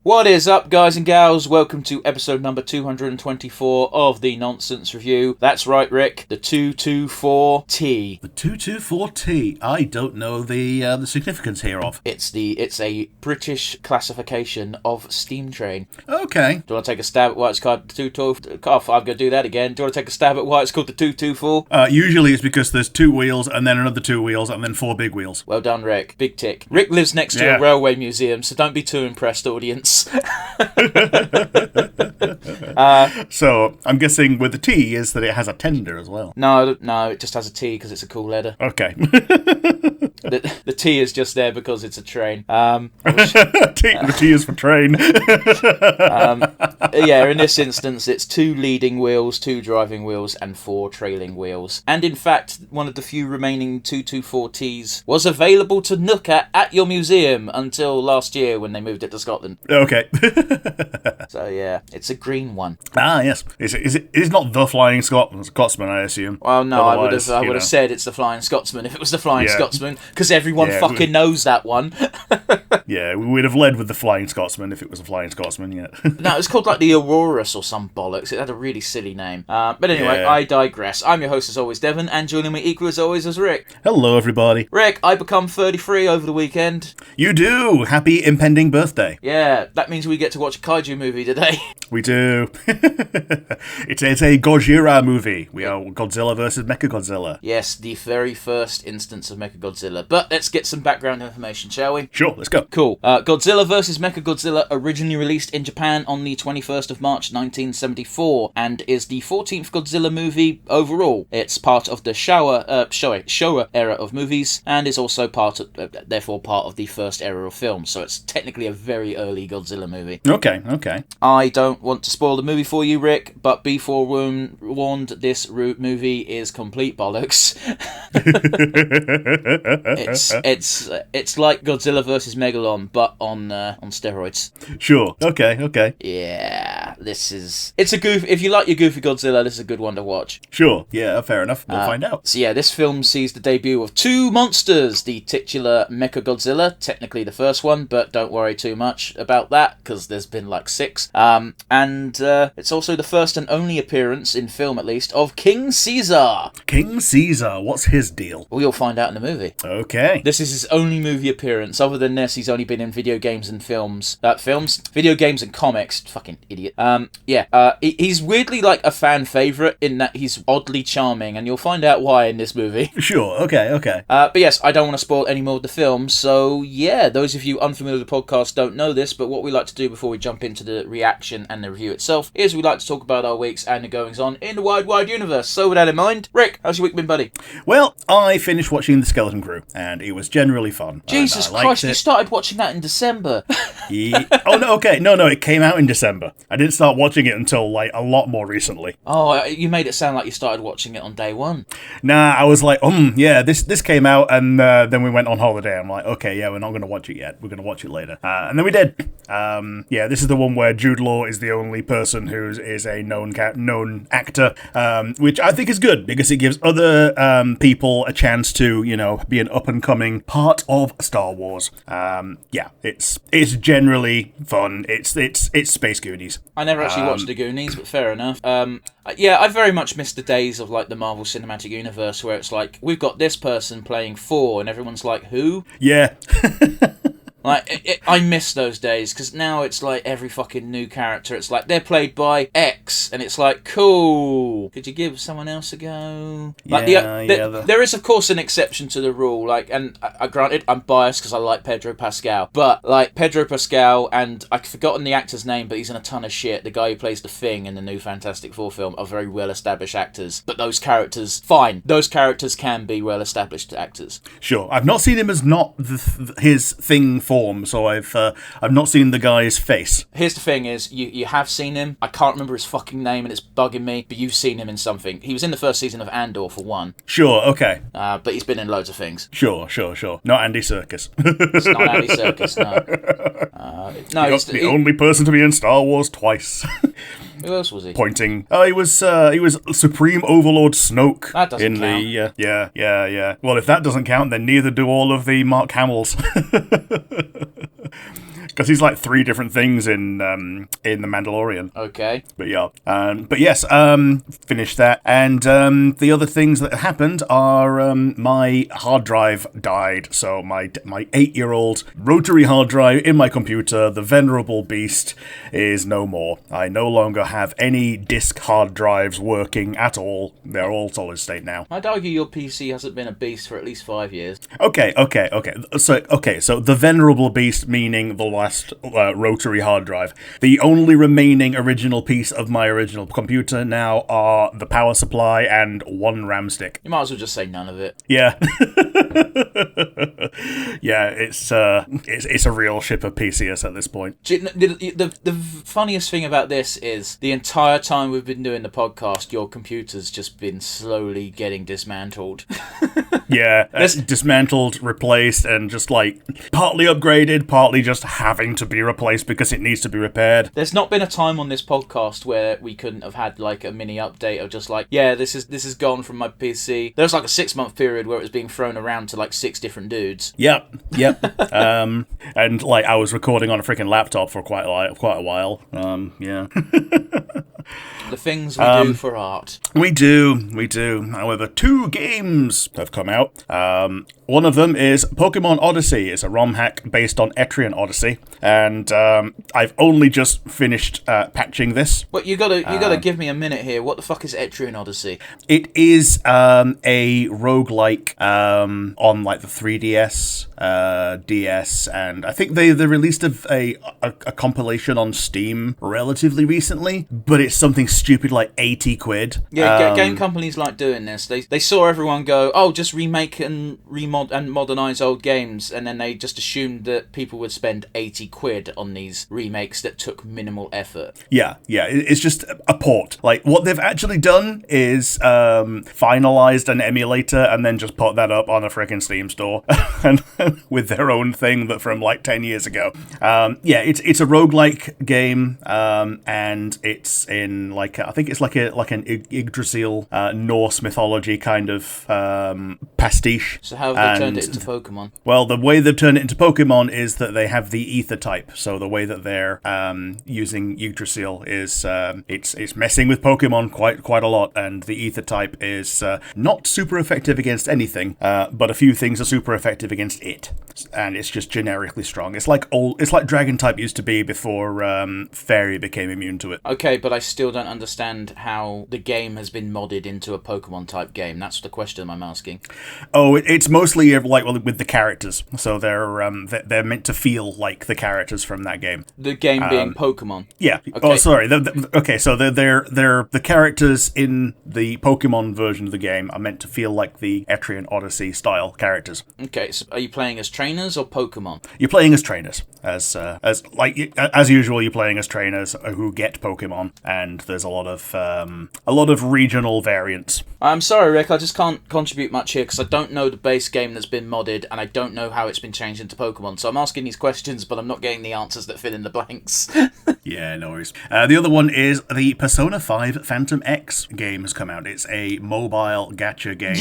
What is up, guys and gals? Welcome to episode number 224 of the Nonsense Review. That's right, Rick, the 224T. The 224T. I don't know the significance hereof. It's a British classification of steam train. Okay. Do you want to take a stab at why it's called the 224? Oh, I'm going to do that again. Do you want to take a stab at why it's called the 224? Usually it's because there's two wheels and then another two wheels and then four big wheels. Well done, Rick. Big tick. Rick lives next to a railway museum, so don't be too impressed, audience. So I'm guessing with the T is that it has a tender as well. No, it just has a T because it's a cool letter. Okay. The T is just there because it's a train. The T is for train. In this instance, it's 2 leading wheels, 2 driving wheels, and 4 trailing wheels. And in fact, one of the few remaining 224Ts was available to look at your museum until last year when they moved it to Scotland. Okay. So yeah, it's a green one. Ah, yes. It's not the Flying Scotsman, I assume. Well, no, I would have said it's the Flying Scotsman if it was the Flying Scotsman, because everyone fucking knows that one. Yeah, we would have led with the Flying Scotsman if it was a Flying Scotsman, yeah. No, it's called like the Aurorus or some bollocks. It had a really silly name. But anyway, I digress. I'm your host as always, Devon, and joining me equally as always is Rick. Hello, everybody. Rick, I become 33 over the weekend. You do! Happy impending birthday. Yeah, that means we get to watch a kaiju movie today. We do. It's a Gojira movie. We are Godzilla Versus Mechagodzilla. Yes, the very first instance of Mechagodzilla. But let's get some background information, shall we? Sure, let's go. Cool. Godzilla Versus Mechagodzilla originally released in Japan on the 21st of March 1974 and is the 14th Godzilla movie overall. It's part of the Showa era of movies and is also therefore part of the first era of films. So it's technically a very early Godzilla movie. Okay. I don't want to spoil the movie for you, Rick, but be forewarned, this movie is complete bollocks. It's like Godzilla vs. Megalon, but on steroids. Sure. Okay. Yeah, it's a goof. If you like your goofy Godzilla, this is a good one to watch. Sure. Yeah, fair enough. We'll find out. So yeah, this film sees the debut of 2 monsters, the titular Mechagodzilla, technically the first one, but don't worry too much about that, because there's been like 6. And it's also the first and only appearance, in film at least, of King Caesar. King Caesar, what's his deal? Well, you'll find out in the movie. Okay. This is his only movie appearance. Other than this, he's only been in video games and films. Video games and comics. Fucking idiot. He's weirdly like a fan favourite in that he's oddly charming, and you'll find out why in this movie. Sure, okay. But yes, I don't want to spoil any more of the film, so yeah, those of you unfamiliar with the podcast don't know this, but what we like to do before we jump into the reaction and the review itself is we like to talk about our weeks and the goings-on in the wide universe. So with that in mind, Rick, how's your week been, buddy? Well, I finished watching The Skeleton Crew, and it was generally fun. Jesus Christ, you started watching that in December. Oh, no, okay. No, it came out in December. I didn't start watching it until, like, a lot more recently. Oh, you made it sound like you started watching it on day one. Nah, I was like, this came out, and then we went on holiday. I'm like, okay, yeah, we're not going to watch it yet. We're going to watch it later. And then we did. This is the one where Jude Law is the only person who is a known actor, which I think is good, because it gives other people a chance to, be an up-and-coming part of Star Wars. It's generally fun. It's Space Goonies. I never actually watched the Goonies, but fair enough. I very much miss the days of like the Marvel Cinematic Universe where it's like, we've got this person playing 4 and everyone's like, who? Yeah. I miss those days, because now it's like every fucking new character, it's like, they're played by X, and it's like, cool, could you give someone else a go? There is, of course, an exception to the rule, and granted, I'm biased because I like Pedro Pascal, but, Pedro Pascal, and I've forgotten the actor's name, but he's in a ton of shit, the guy who plays the Thing in the new Fantastic Four film, are very well-established actors, but those characters can be well-established actors. Sure, I've not seen him as not his Thing form, so I've not seen the guy's face. Here's the thing is, you have seen him. I can't remember his fucking name and it's bugging me, but you've seen him in something. He was in the first season of Andor for one. Sure, okay. But he's been in loads of things. Sure. Not Andy Serkis. It's not Andy Serkis, no. He's the only person to be in Star Wars twice. Who else was he? Pointing. Oh, he was Supreme Overlord Snoke. That doesn't count. Yeah. Well, if that doesn't count, then neither do all of the Mark Hamills. because he's like 3 different things in The Mandalorian. Okay. But yeah, but yes, finished that, and the other things that happened are my hard drive died. So my 8-year-old rotary hard drive in my computer, the venerable beast, is no more. I no longer have any disk hard drives working at all. They're all solid state now. I'd argue your PC hasn't been a beast for at least 5 years. Okay. So the venerable beast meaning the last rotary hard drive. The only remaining original piece of my original computer now are the power supply and 1 RAM stick. You might as well just say none of it. Yeah. Yeah, it's a real ship of PCS at this point. The funniest thing about this is the entire time we've been doing the podcast, your computer's just been slowly getting dismantled. Yeah, dismantled, replaced, and just like partly upgraded, partly just having to be replaced because it needs to be repaired. There's not been a time on this podcast where we couldn't have had like a mini update of just like, yeah, this is gone from my PC. There was like a 6-month period where it was being thrown around to like 6 different dudes. Yep. And like I was recording on a freaking laptop for quite a while. Yeah. The things we do for art. We do. However, 2 games have come out. One of them is Pokemon Odyssey. It's a ROM hack based on Etrian Odyssey, and I've only just finished patching this. But you gotta give me a minute here. What the fuck is Etrian Odyssey? It is a roguelike on like the 3DS, DS, and I think they released a compilation on Steam relatively recently, but it's something stupid like 80 quid. Yeah, game companies like doing this. They saw everyone go, oh, just remake and modernize old games, and then they just assumed that people would spend 80 quid on these remakes that took minimal effort. Yeah, it's just a port. Like, what they've actually done is finalized an emulator and then just put that up on a freaking Steam store and with their own thing that from like 10 years ago. It's a roguelike game, and it's in like, I think it's like an Yggdrasil Norse mythology kind of pastiche. So how have they turned it into Pokemon? Well, the way they've turned it into Pokemon is that they have the ether type. So the way that they're using Yggdrasil is it's messing with Pokemon quite a lot, and the ether type is not super effective against anything, but a few things are super effective against it, and it's just generically strong. It's like Dragon type used to be before Fairy became immune to it. Okay, but I still don't understand how the game has been modded into a Pokemon type game. That's the question I'm asking. Oh, it's mostly like with the characters, so they're meant to feel like the characters from that game. The game being Pokemon. Yeah. Okay. Oh, sorry. Okay, so they're the characters in the Pokemon version of the game are meant to feel like the Etrian Odyssey style characters. Okay, so are you playing as trainers or Pokemon? You're playing as trainers, as usual. You're playing as trainers who get Pokemon, and there's a lot of regional variants. I'm sorry, Rick. I just can't contribute much here because I don't know the base game that's been modded, and I don't know how it's been changed into Pokemon. So I'm asking these questions, but I'm not getting the answers that fill in the blanks. Yeah, no worries. The other one is the Persona 5 Phantom X game has come out. It's a mobile gacha game.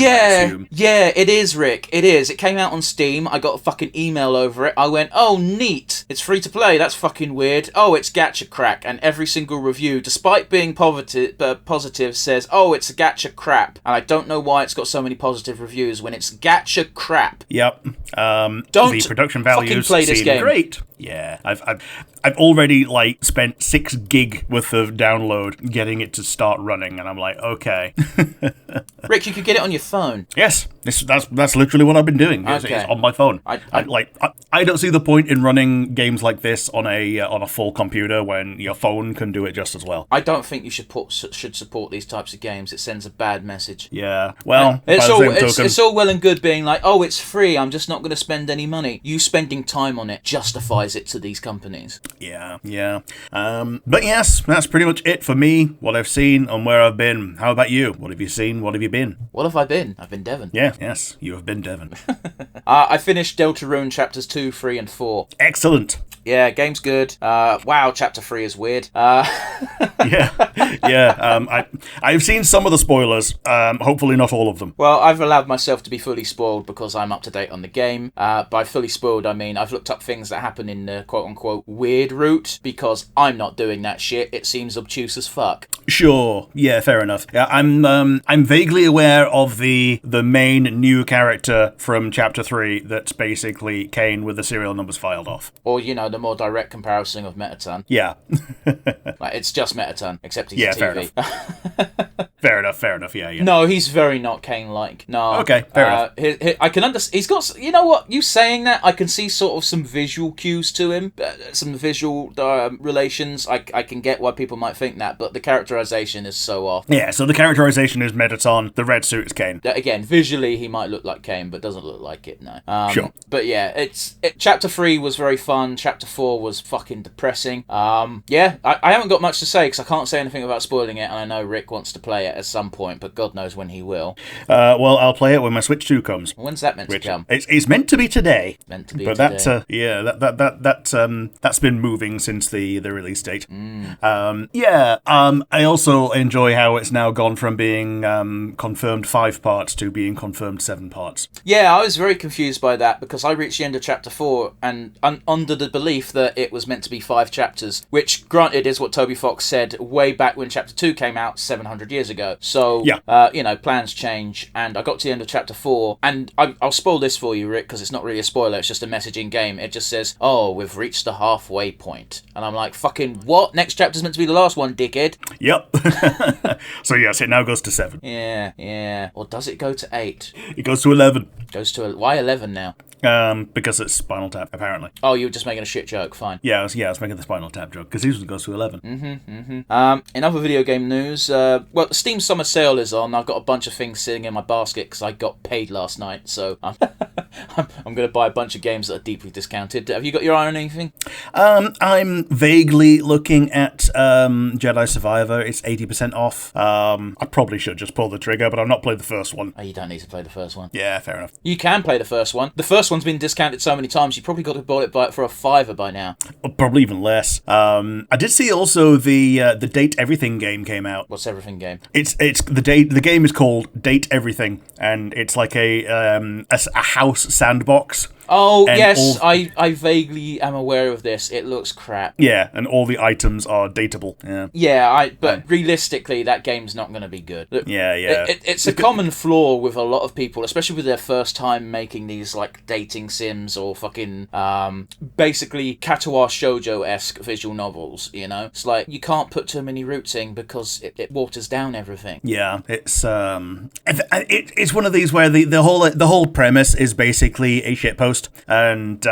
Yeah, it is, Rick. It is. It came out on Steam. I got a fucking email over it. I went, oh, neat. It's free to play. That's fucking weird. Oh, it's gacha crack. And every single review, despite being positive, says, oh, it's a gacha crap. And I don't know why it's got so many positive reviews when it's gacha crap. Yep. The production values play this seem game. Great. Yeah, I've already like spent 6 gig worth of download getting it to start running, and I'm like, okay. Rick, you could get it on your phone. Yes, that's literally what I've been doing. It's on my phone. I don't see the point in running games like this on a full computer when your phone can do it just as well. I don't think you should support these types of games. It sends a bad message. Yeah, well, it's all well and good being like, oh, it's free. I'm just not going to spend any money. You spending time on it justifies it to these companies. Yeah. But yes, that's pretty much it for me, what I've seen and where I've been. How about you? What have you seen? What have you been? What have I been? I've been Devon. Yes, you have been Devon. I finished Deltarune chapters 2, 3, and 4. Excellent. Yeah, game's good. Wow, chapter 3 is weird. I've seen some of the spoilers. Hopefully not all of them. Well, I've allowed myself to be fully spoiled because I'm up to date on the game. By fully spoiled, I mean I've looked up things that happen in the quote-unquote weird route because I'm not doing that shit. It seems obtuse as fuck. Sure. Yeah, fair enough. Yeah, I'm vaguely aware of the main new character from chapter 3 that's basically Kane with the serial numbers filed off. Or, the more direct comparison of Mettaton. Yeah. Like, it's just Mettaton, except he's a TV. Fair enough. Yeah. No, he's very not Kane-like. No. Okay, fair enough. I can understand. He's got. You know what? You saying that, I can see sort of some visual cues to him, some visual relations. I can get why people might think that, but the characterization is so off. Yeah. So the characterization is Mettaton. The red suit is Kane. Again, visually he might look like Kane, but doesn't look like it. No. Sure. But yeah, chapter 3 was very fun. Chapter 4 was fucking depressing. Yeah. I haven't got much to say because I can't say anything about spoiling it, and I know Rick wants to play it at some point, but God knows when he will. Well, I'll play it when my Switch 2 comes. When's that meant to come? It's meant to be today. Meant to be but today. That's been moving since the release date. I also enjoy how it's now gone from being confirmed 5 parts to being confirmed 7 parts. Yeah, I was very confused by that because I reached the end of chapter 4 and under the belief that it was meant to be 5 chapters, which granted is what Toby Fox said way back when chapter 2 came out 700 years ago. So, plans change, and I got to the end of chapter 4, and I'll spoil this for you, Rick, because it's not really a spoiler, it's just a message in game. It just says, oh, we've reached the halfway point. And I'm like, fucking what? Next chapter's meant to be the last one, dickhead. Yep. So yes, it now goes to 7. Yeah. Or does it go to 8? It goes to 11. Why 11 now? Because it's Spinal Tap, apparently. Oh, you were just making a shit joke, fine. Yeah, I was making the Spinal Tap joke, because usually goes to 11. In other video game news, the Steam Summer Sale is on. I've got a bunch of things sitting in my basket because I got paid last night, so I'm going to buy a bunch of games that are deeply discounted. Have you got your eye on anything? I'm vaguely looking at Jedi Survivor. It's 80% off. I probably should just pull the trigger, but I've not played the first one. Oh, you don't need to play the first one. Yeah, fair enough. You can play the first one. The first one's been discounted so many times, you probably got to buy it for a $5 by now. Probably even less. I did see also the Date Everything game came out. What's Everything game? It's the game is called Date Everything, and it's like a house sandbox. Oh, and yes, I vaguely am aware of this. It looks crap. Yeah, and all the items are dateable. But realistically, that game's not going to be good. It's a common flaw with a lot of people, especially with their first time making these, like, dating sims or fucking, basically Katawa Shoujo-esque visual novels, It's like, you can't put too many roots in because it waters down everything. Yeah, it's one of these where the whole premise is basically a shitpost. And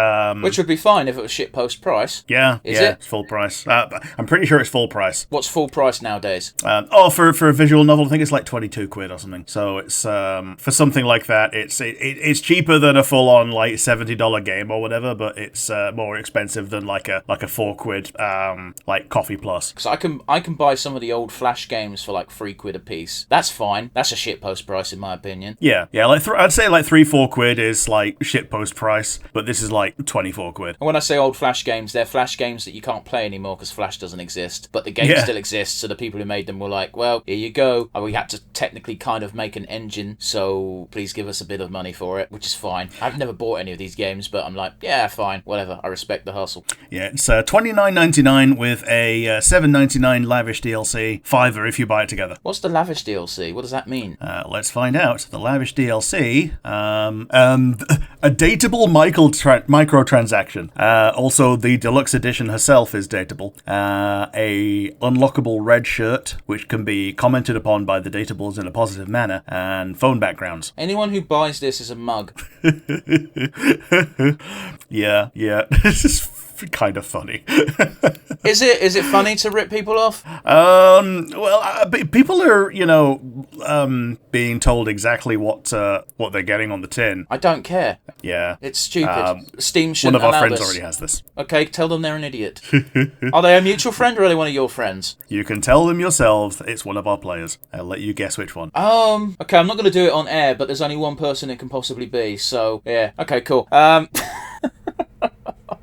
which would be fine if it was shitpost price. Yeah, is it? It's full price. I'm pretty sure it's full price. What's full price nowadays? For a visual novel, I think it's like 22 quid or something. So it's for something like that, it's cheaper than a full on like $70 game or whatever, but it's more expensive than like a 4 quid like Coffee Plus. So I can buy some of the old Flash games for like 3 quid a piece. That's fine. That's a shitpost price in my opinion. Yeah. Like I'd say like 3-4 quid is like shitpost price. But this is like 24 quid. And when I say old Flash games, they're Flash games that you can't play anymore because Flash doesn't exist. But the game still exists, so the people who made them were like, well, here you go. We had to technically kind of make an engine, so please give us a bit of money for it, which is fine. I've never bought any of these games, but I'm like, yeah, fine, whatever. I respect the hustle. Yeah, it's $29.99 with a $7.99 lavish DLC, $5 if you buy it together. What's the lavish DLC? What does that mean? Let's find out. The lavish DLC, a dateable microtransaction. Also, the deluxe edition herself is dateable. A unlockable red shirt, which can be commented upon by the datables in a positive manner, and phone backgrounds. Anyone who buys this is a mug. Yeah. This is kind of funny. Is it funny to rip people off? People are, being told exactly what they're getting on the tin. I don't care. Yeah. It's stupid. Steam shouldn't allow this. One of our friends this. already has this. Okay, tell them they're an idiot. Are they a mutual friend or are they one of your friends? You can tell them yourselves. It's one of our players. I'll let you guess which one. Okay, I'm not going to do it on air, but there's only one person it can possibly be, so, yeah. Okay, cool.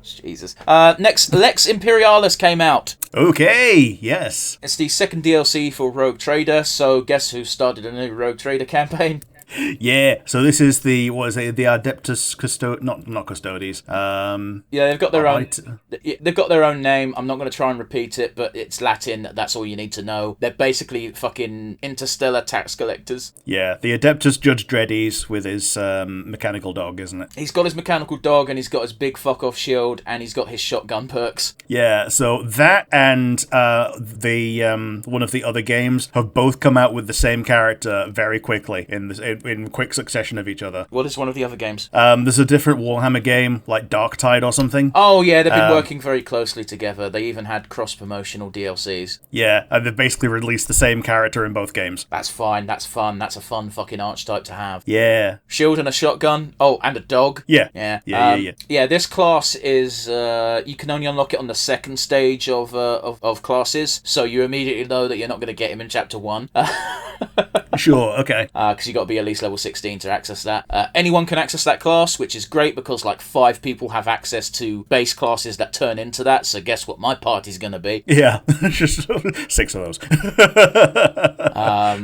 Jesus. Next, Lex Imperialis came out. Okay, yes. It's the second DLC for Rogue Trader, so guess who started a new Rogue Trader campaign? Yeah, so this is the Adeptus not Custodes. Yeah, they've got their own. They've got their own name. I'm not going to try and repeat it, but it's Latin. That's all you need to know. They're basically fucking interstellar tax collectors. Yeah, the Adeptus Judge Dreddies with his mechanical dog, isn't it? He's got his mechanical dog, and he's got his big fuck off shield, and he's got his shotgun perks. Yeah, so that and the one of the other games have both come out with the same character very quickly in quick succession of each other. What is one of the other games? There's a different Warhammer game, like Darktide or something. Oh, yeah, they've been working very closely together. They even had cross-promotional DLCs. Yeah, and they've basically released the same character in both games. That's fine, that's fun. That's a fun fucking archetype to have. Yeah. Shield and a shotgun. Oh, and a dog. Yeah. Yeah, this class is, you can only unlock it on the second stage of classes, so you immediately know that you're not going to get him in Chapter 1. Sure, okay. Because you got to be at least level 16 to access that. Anyone can access that class, which is great because like 5 people have access to base classes that turn into that, so guess what my party's going to be? Yeah, just 6 of those.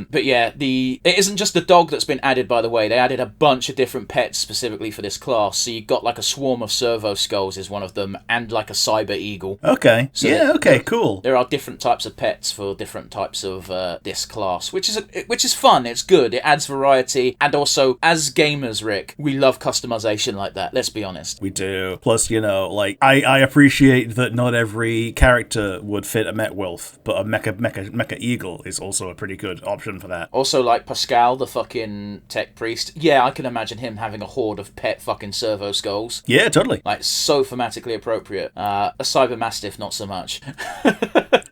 But yeah, it isn't just the dog that's been added, by the way. They added a bunch of different pets specifically for this class. So you got like a swarm of servo skulls is one of them, and like a cyber eagle. Okay. So yeah, okay, cool. There are different types of pets for different types of this class, which is fun. It's good. It adds variety, and also as gamers, Rick, we love customization like that. Let's be honest. We do. Plus, like I appreciate that not every character would fit a Met Wolf, but a Mecha Eagle is also a pretty good option for that. Also, like Pascal, the fucking tech priest. Yeah, I can imagine him having a horde of pet fucking servo skulls. Yeah, totally. Like so thematically appropriate. A cyber mastiff, not so much. But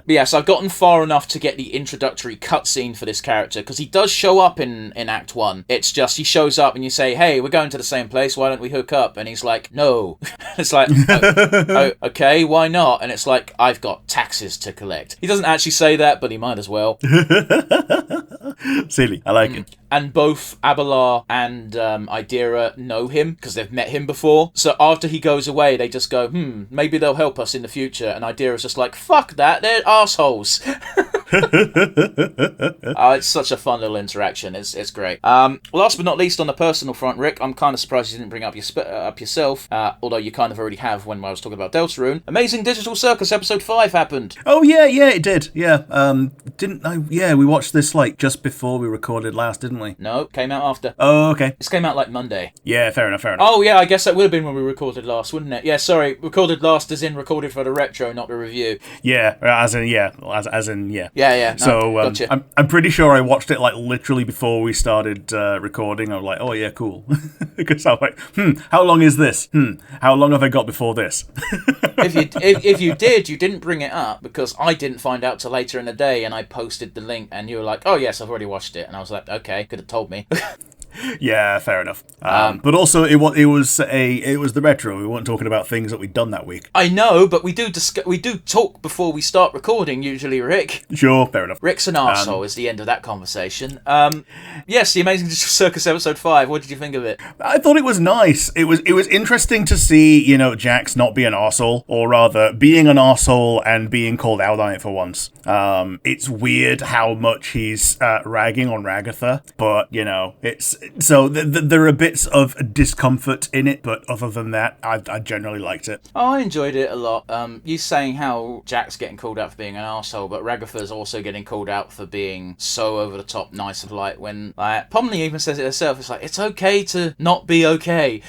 yeah, so I've gotten far enough to get the introductory cutscene for this character, because he does show up in Act 1. It's just, he shows up and you say, hey, we're going to the same place, why don't we hook up? And he's like, no. It's like, okay, why not? And it's like, I've got taxes to collect. He doesn't actually say that, but he might as well. Silly. I like it. And both Abelar and Idira know him because they've met him before. So after he goes away, they just go, maybe they'll help us in the future. And Idira's just like, fuck that, they're assholes. It's such a fun little interaction. It's great. Last but not least, on the personal front, Rick, I'm kind of surprised you didn't bring up yourself, although you kind of already have when I was talking about Deltarune. Amazing Digital Circus Episode 5 happened. Oh, yeah, it did. Yeah. We watched this like just before we recorded last, didn't we? No, came out after. Oh, okay. This came out like Monday. Yeah, fair enough. Oh, yeah, I guess that would have been when we recorded last, wouldn't it? Yeah, sorry, recorded last as in recorded for the retro, not the review. Yeah, as in. Yeah. No, so gotcha. I'm pretty sure I watched it like literally before we started recording. I was like, oh yeah, cool. Because I was like, how long is this? How long have I got before this? If you did, you didn't bring it up because I didn't find out till later in the day, and I posted the link, and you were like, "Oh yes, I've already watched it," and I was like, "Okay, could have told me." Yeah, fair enough. But also, it was the retro. We weren't talking about things that we'd done that week. I know, but we do talk before we start recording usually, Rick. Sure, fair enough. Rick's an arsehole is the end of that conversation. Yes, the Amazing Digital Circus Episode 5. What did you think of it? I thought it was nice. It was interesting to see, Jax not be an arsehole, or rather, being an arsehole and being called out on it for once. It's weird how much he's ragging on Ragatha, but it's. So there are bits of discomfort in it, but other than that, I generally liked it. Oh, I enjoyed it a lot. You saying how Jack's getting called out for being an arsehole, but Ragatha's also getting called out for being so over the top nice of light when Pomni even says it herself. It's like, it's okay to not be okay.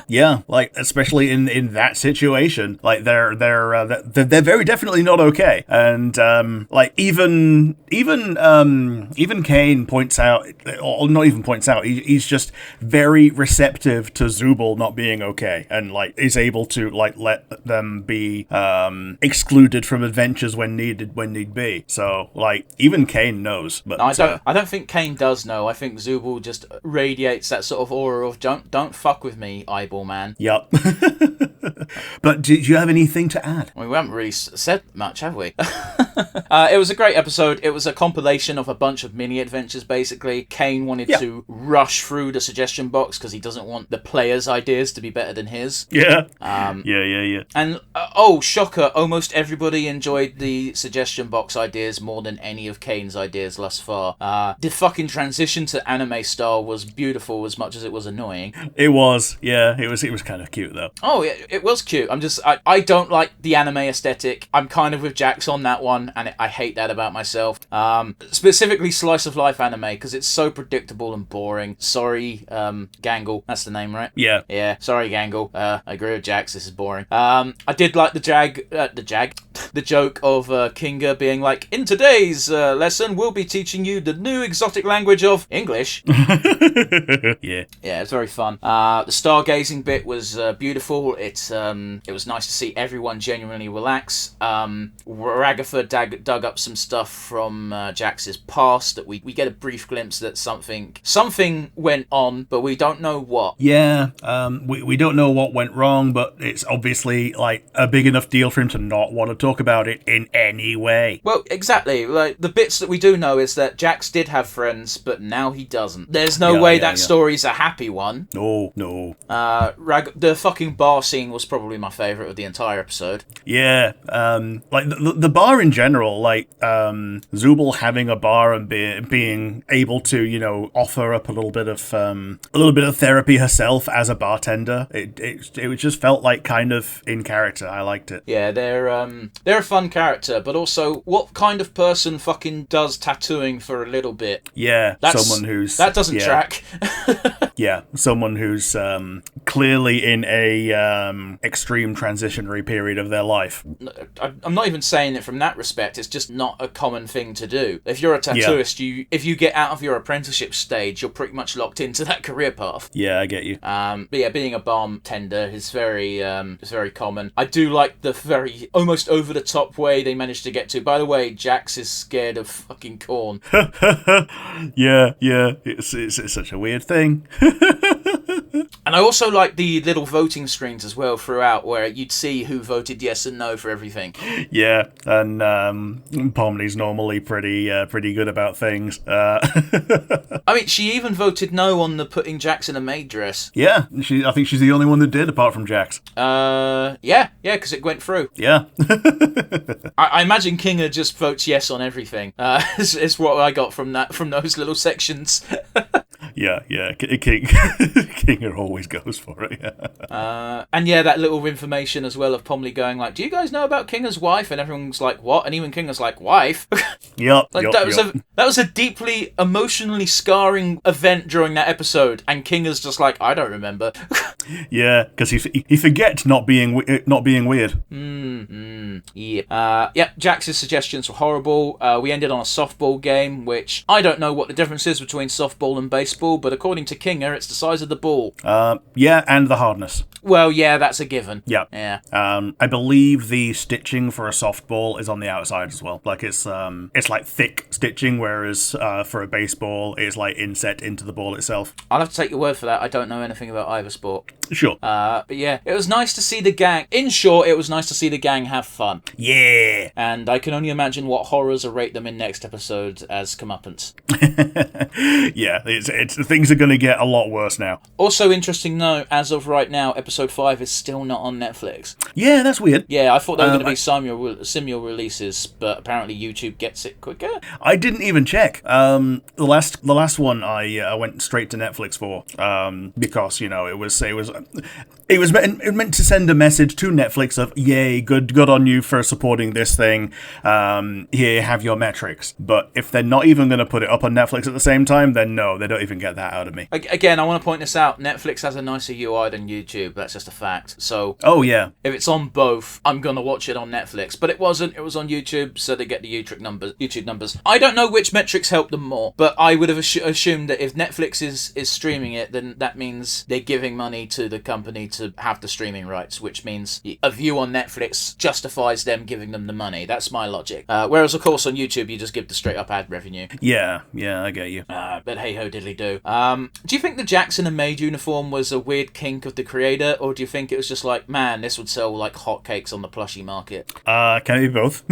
Yeah, like especially in that situation, like they're very definitely not okay, and like even Kane points out, or not even points out, he's just very receptive to Zubul not being okay, and like is able to like let them be excluded from adventures when need be. So like even Kane knows, but I don't think Kane does know. I think Zubul just radiates that sort of aura of don't fuck with me, eyeball man. Yup. But did you have anything to add? Well, we haven't really said much, have we? It was a great episode. It was a compilation of a bunch of mini adventures, basically. Kane wanted to rush through the suggestion box because he doesn't want the players' ideas to be better than his. Yeah. Yeah. And, shocker, almost everybody enjoyed the suggestion box ideas more than any of Kane's ideas thus far. The fucking transition to anime style was beautiful as much as it was annoying. It was, yeah. It was kind of cute, though. Oh, yeah, it was cute. I don't like the anime aesthetic. I'm kind of with Jax on that one, and I hate that about myself. Specifically slice of life anime, because it's so predictable and boring. Sorry, Gangle. That's the name, right? Yeah. Yeah, sorry, Gangle. I agree with Jax, this is boring. I did like the joke of Kinga being like, in today's lesson, we'll be teaching you the new exotic language of English. Yeah. Yeah, it's very fun. The stargazing bit was beautiful. It was nice to see everyone genuinely relax. Ragatha dug up some stuff from Jax's past that we get a brief glimpse that something went on, but we don't know what. Yeah, we don't know what went wrong, but it's obviously like a big enough deal for him to not want to talk about it in any way. Well, exactly. Like the bits that we do know is that Jax did have friends, but now he doesn't. There's no way that story's a happy one. No. The fucking bar scene was probably my favourite of the entire episode. Yeah, like the bar in general, like Zubul having a bar and being able to, offer up a little bit of therapy herself as a bartender. It just felt like kind of in character. I liked it. Yeah, they're a fun character, but also what kind of person fucking does tattooing for a little bit? Yeah, someone who's that doesn't track. Yeah, someone who's clearly in a extreme transitionary period of their life. I'm not even saying it from that respect. It's just not a common thing to do. If you're a tattooist, if you get out of your apprenticeship stage, you're pretty much locked into that career path. Yeah, I get you. But yeah, being a bartender is very common. I do like the very almost over the top way they managed to get to. By the way, Jax is scared of fucking corn. Yeah, it's such a weird thing. And I also like the little voting screens as well throughout, where you'd see who voted yes and no for everything. Yeah, and Pomni's normally pretty good about things. I mean, she even voted no on the putting Jax in a maid dress. Yeah, I think she's the only one that did, apart from Jax. Yeah, because it went through. Yeah. I imagine Kinga just votes yes on everything. Is what I got from those little sections. Yeah, Kinga always goes for it, yeah. And yeah, that little information as well of Pomley going like, do you guys know about Kinga's wife? And everyone's like, what? And even Kinga's like, wife? That was a deeply emotionally scarring event during that episode, and Kinga's just like, I don't remember. Yeah, because he forgets not being weird. Yeah. Jax's suggestions were horrible. We ended on a softball game, which I don't know what the difference is between softball and baseball, but according to Kinga, it's the size of the ball. Yeah, and the hardness. Well, yeah, that's a given. Yeah. I believe the stitching for a softball is on the outside as well. Like it's like thick stitching, whereas for a baseball, it's like inset into the ball itself. I'll have to take your word for that. I don't know anything about either sport. Sure. But yeah, it was nice to see the gang. In short, it was nice to see the gang have fun. Yeah. And I can only imagine what horrors await them in next episode as comeuppance. Yeah, it's things are going to get a lot worse now. Also interesting note, as of right now, episode 5 is still not on Netflix. Yeah, that's weird. Yeah, I thought they were going to be simul releases, but apparently YouTube gets it quicker. I didn't even check. The last one I went straight to Netflix for because it was meant to send a message to Netflix of yay, good on you for supporting this thing. Here, have your metrics. But if they're not even going to put it up on Netflix at the same time, then no, they don't even get that out of me. Again, I want to point this out. Netflix has a nicer UI than YouTube. That's just a fact. So, oh yeah, if it's on both, I'm going to watch it on Netflix. But it wasn't. It was on YouTube, so they get the YouTube numbers. I don't know which metrics help them more, but I would have assumed that if Netflix is streaming it, then that means they're giving money to the company to have the streaming rights, which means a view on Netflix justifies them giving them the money. That's my logic. Whereas, of course, on YouTube, you just give the straight-up ad revenue. Yeah, I get you. But hey-ho diddly-do. Do you think the Jackson and Maid uniform was a weird kink of the creator, or do you think it was just like, man, this would sell like hotcakes on the plushie market? Can it be both?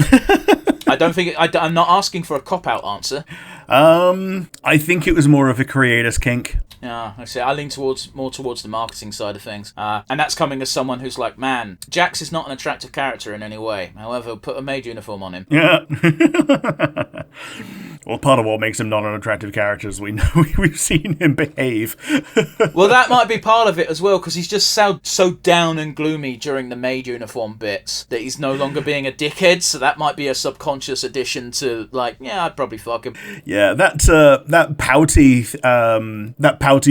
I don't think... I'm not asking for a cop-out answer. I think it was more of a creator's kink. Yeah, I see. I lean more towards the marketing side of things. And that's coming as someone who's like, man, Jax is not an attractive character in any way. However, put a maid uniform on him. Yeah. Well, part of what makes him not an attractive character is we've seen him behave. Well, that might be part of it as well, because he's just so down and gloomy during the maid uniform bits that he's no longer being a dickhead, so that might be a subconscious addition to, like, yeah, I'd probably fuck him. Yeah, that pouty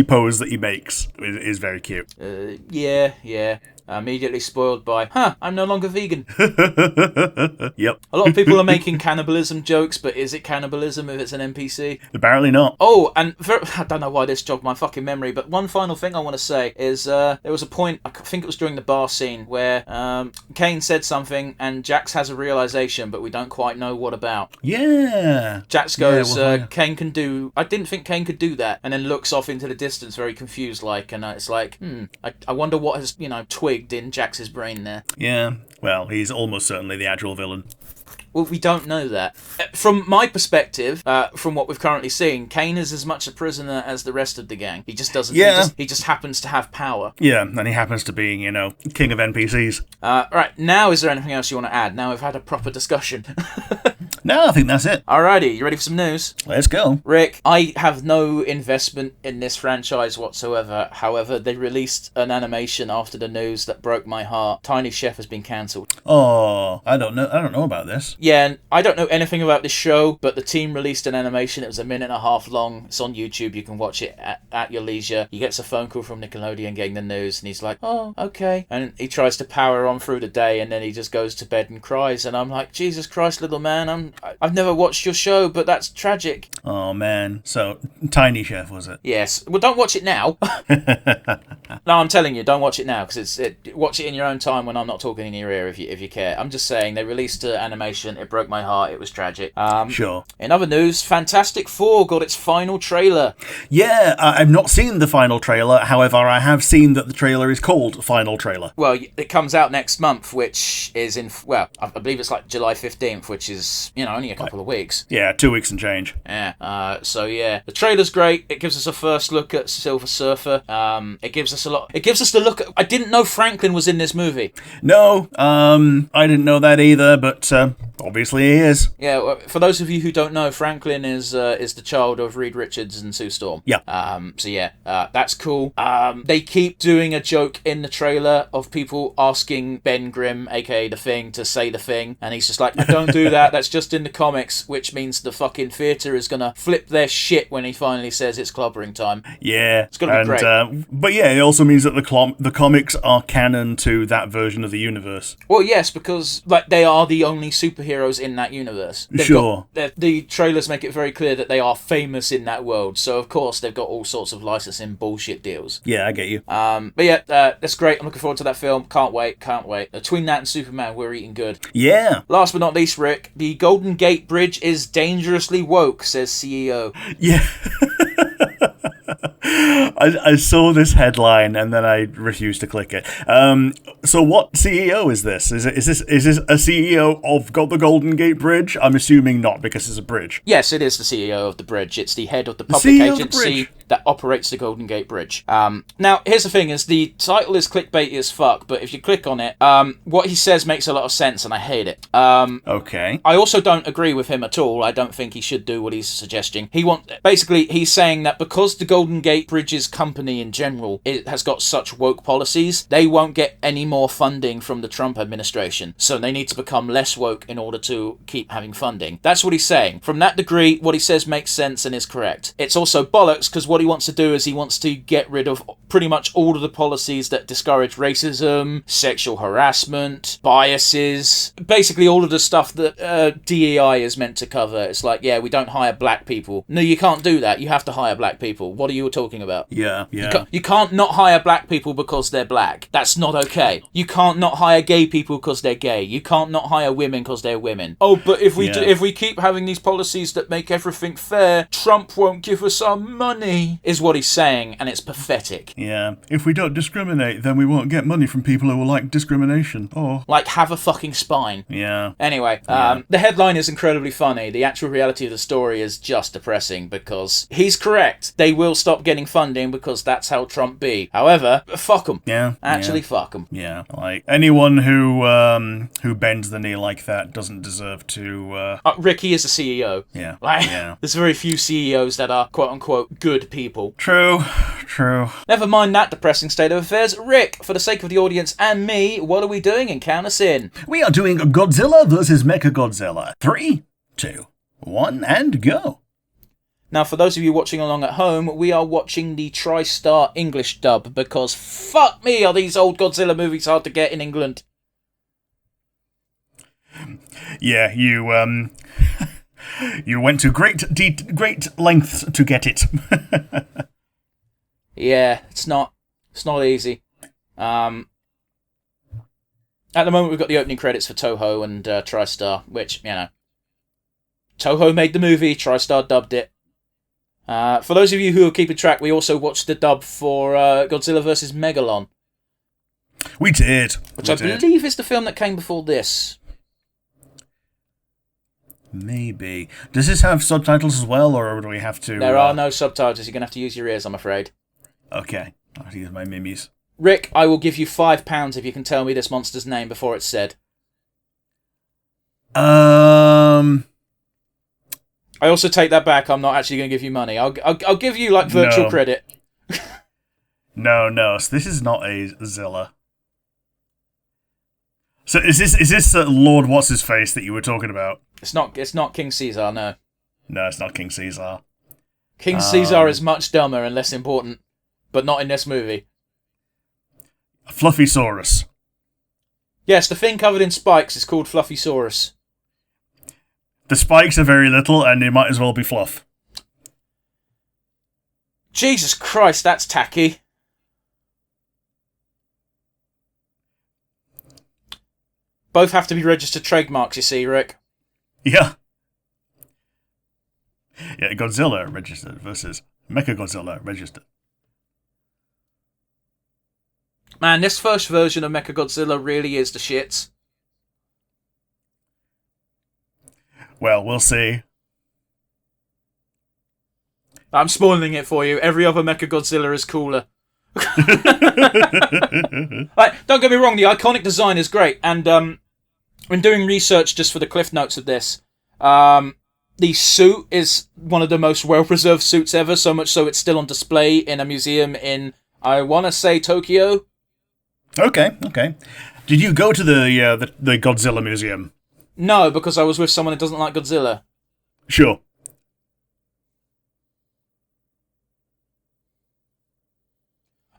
pose that he makes is very cute. Yeah. Immediately spoiled by, I'm no longer vegan. Yep. A lot of people are making cannibalism jokes, but is it cannibalism if it's an NPC? Apparently not. Oh, and I don't know why this jogged my fucking memory, but one final thing I want to say is there was a point, I think it was during the bar scene, where Kane said something and Jax has a realization, but we don't quite know what about. Yeah. Jax goes, Kane can do... I didn't think Kane could do that, and then looks off into the distance very confused like, and it's like, I wonder what has, twigged in Jax's brain there. Yeah, well, he's almost certainly the actual villain. Well, we don't know that. From my perspective, from what we've currently seen, Kane is as much a prisoner as the rest of the gang. He just doesn't... Yeah. He just happens to have power. Yeah, and he happens to be, king of NPCs. Right, now is there anything else you want to add? Now we've had a proper discussion. No, I think that's it. Alrighty, you ready for some news? Let's go. Rick, I have no investment in this franchise whatsoever. However, they released an animation after the news that broke my heart. Tiny Chef has been cancelled. Oh, I don't know about this. Yeah, and I don't know anything about this show, but the team released an animation. It was 1.5 minutes long. It's on YouTube. You can watch it at your leisure. He gets a phone call from Nickelodeon getting the news, and he's like, oh, okay. And he tries to power on through the day, and then he just goes to bed and cries. And I'm like, Jesus Christ, little man, I've never watched your show, but that's tragic. Oh, man. So, Tiny Chef, was it? Yes. Well, don't watch it now. No, I'm telling you, don't watch it now, because watch it in your own time when I'm not talking in your ear if you care. I'm just saying, they released an animation. It broke my heart. It was tragic. Sure. In other news, Fantastic Four got its final trailer. Yeah, I've not seen the final trailer. However, I have seen that the trailer is called Final Trailer. Well, it comes out next month, which is I believe it's like July 15th, which is, only a couple of weeks. Yeah, 2 weeks and change. Yeah. So yeah, the trailer's great. It gives us a first look at Silver Surfer. It gives us the look at... I didn't know Franklin was in this movie. No, I didn't know that either, but obviously he is. Yeah, well, for those of you who don't know, Franklin is the child of Reed Richards and Sue Storm. Yeah. So yeah, that's cool. They keep doing a joke in the trailer of people asking Ben Grimm, aka The Thing, to say the thing, and he's just like, I don't do that, that's just in the comics, which means the fucking theatre is gonna flip their shit when he finally says it's clobbering time. Yeah. It's gonna be great. But yeah, it also means that the comics are canon to that version of the universe. Well, yes, because they are the only superheroes in that universe. Sure. The trailers make it very clear that they are famous in that world, so of course they've got all sorts of licensing bullshit deals. Yeah, I get you. But yeah, that's great. I'm looking forward to that film. Can't wait. Between that and Superman, we're eating good. Yeah. Last but not least, Rick, the Golden Gate Bridge is dangerously woke, says CEO. Yeah. I saw this headline and then I refused to click it. So what CEO is this? Is this a CEO of the Golden Gate Bridge? I'm assuming not, because it's a bridge. Yes, it is the CEO of the bridge. It's the head of the public agency that operates the Golden Gate Bridge. Now, here's the thing: is the title is clickbaity as fuck, but if you click on it, what he says makes a lot of sense, and I hate it. Okay. I also don't agree with him at all. I don't think he should do what he's suggesting. He's saying that because the Golden Gate Bridge's company in general has got such woke policies, they won't get any more funding from the Trump administration. So they need to become less woke in order to keep having funding. That's what he's saying. From that degree, what he says makes sense and is correct. It's also bollocks, because what he wants to do is he wants to get rid of pretty much all of the policies that discourage racism, sexual harassment, biases, basically all of the stuff that DEI is meant to cover. It's like, yeah, we don't hire black people. No, you can't do that. You have to hire black people. What are you talking about? Yeah. You can't not hire black people because they're black. That's not okay. You can't not hire gay people because they're gay. You can't not hire women because they're women. Oh, but if we keep having these policies that make everything fair, Trump won't give us our money. me is what he's saying, and it's pathetic. Yeah. If we don't discriminate, then we won't get money from people who will like discrimination. Or like, have a fucking spine. Yeah. Anyway, the headline is incredibly funny. The actual reality of the story is just depressing, because he's correct. They will stop getting funding because that's how Trump be. However, fuck them. Yeah. Actually, fuck them. Yeah. Like, anyone who bends the knee like that doesn't deserve to... Ricky is a CEO. Yeah. Like, yeah. There's very few CEOs that are quote-unquote good people. True. Never mind that depressing state of affairs. Rick, for the sake of the audience and me, what are we doing and count us in? We are doing Godzilla Versus Mechagodzilla. 3, 2, 1, and go. Now, for those of you watching along at home, we are watching the TriStar English dub, because fuck me, are these old Godzilla movies hard to get in England. Yeah, you you went to great lengths to get it. Yeah, it's not easy. At the moment, we've got the opening credits for Toho and TriStar, which, you know, Toho made the movie, TriStar dubbed it. For those of you who are keeping track, we also watched the dub for Godzilla Versus Megalon. We did. Which I believe is the film that came before this. Maybe. Does this have subtitles as well, or do we have to... There are no subtitles. You're going to have to use your ears, I'm afraid. Okay. I'll have to use my mimis. Rick, I will give you £5 if you can tell me this monster's name before it's said. I also take that back. I'm not actually going to give you money. I'll give you, like, virtual credit. No. So this is not a Zilla. So is this Lord What's-His-Face that you were talking about? It's not King Caesar, no. No, it's not King Caesar. King Caesar is much dumber and less important, but not in this movie. Fluffysaurus. Yes, the thing covered in spikes is called Fluffysaurus. The spikes are very little, and they might as well be fluff. Jesus Christ, that's tacky. Both have to be registered trademarks, you see, Rick. Yeah. Yeah, Godzilla registered versus Mechagodzilla registered. Man, this first version of Mechagodzilla really is the shits. Well, we'll see. I'm spoiling it for you. Every other Mechagodzilla is cooler. Like, don't get me wrong, the iconic design is great, and when doing research just for the cliff notes of this, the suit is one of the most well-preserved suits ever, so much so it's still on display in a museum in, I want to say, Tokyo. Okay. Did you go to the Godzilla museum? No, because I was with someone that doesn't like Godzilla. Sure.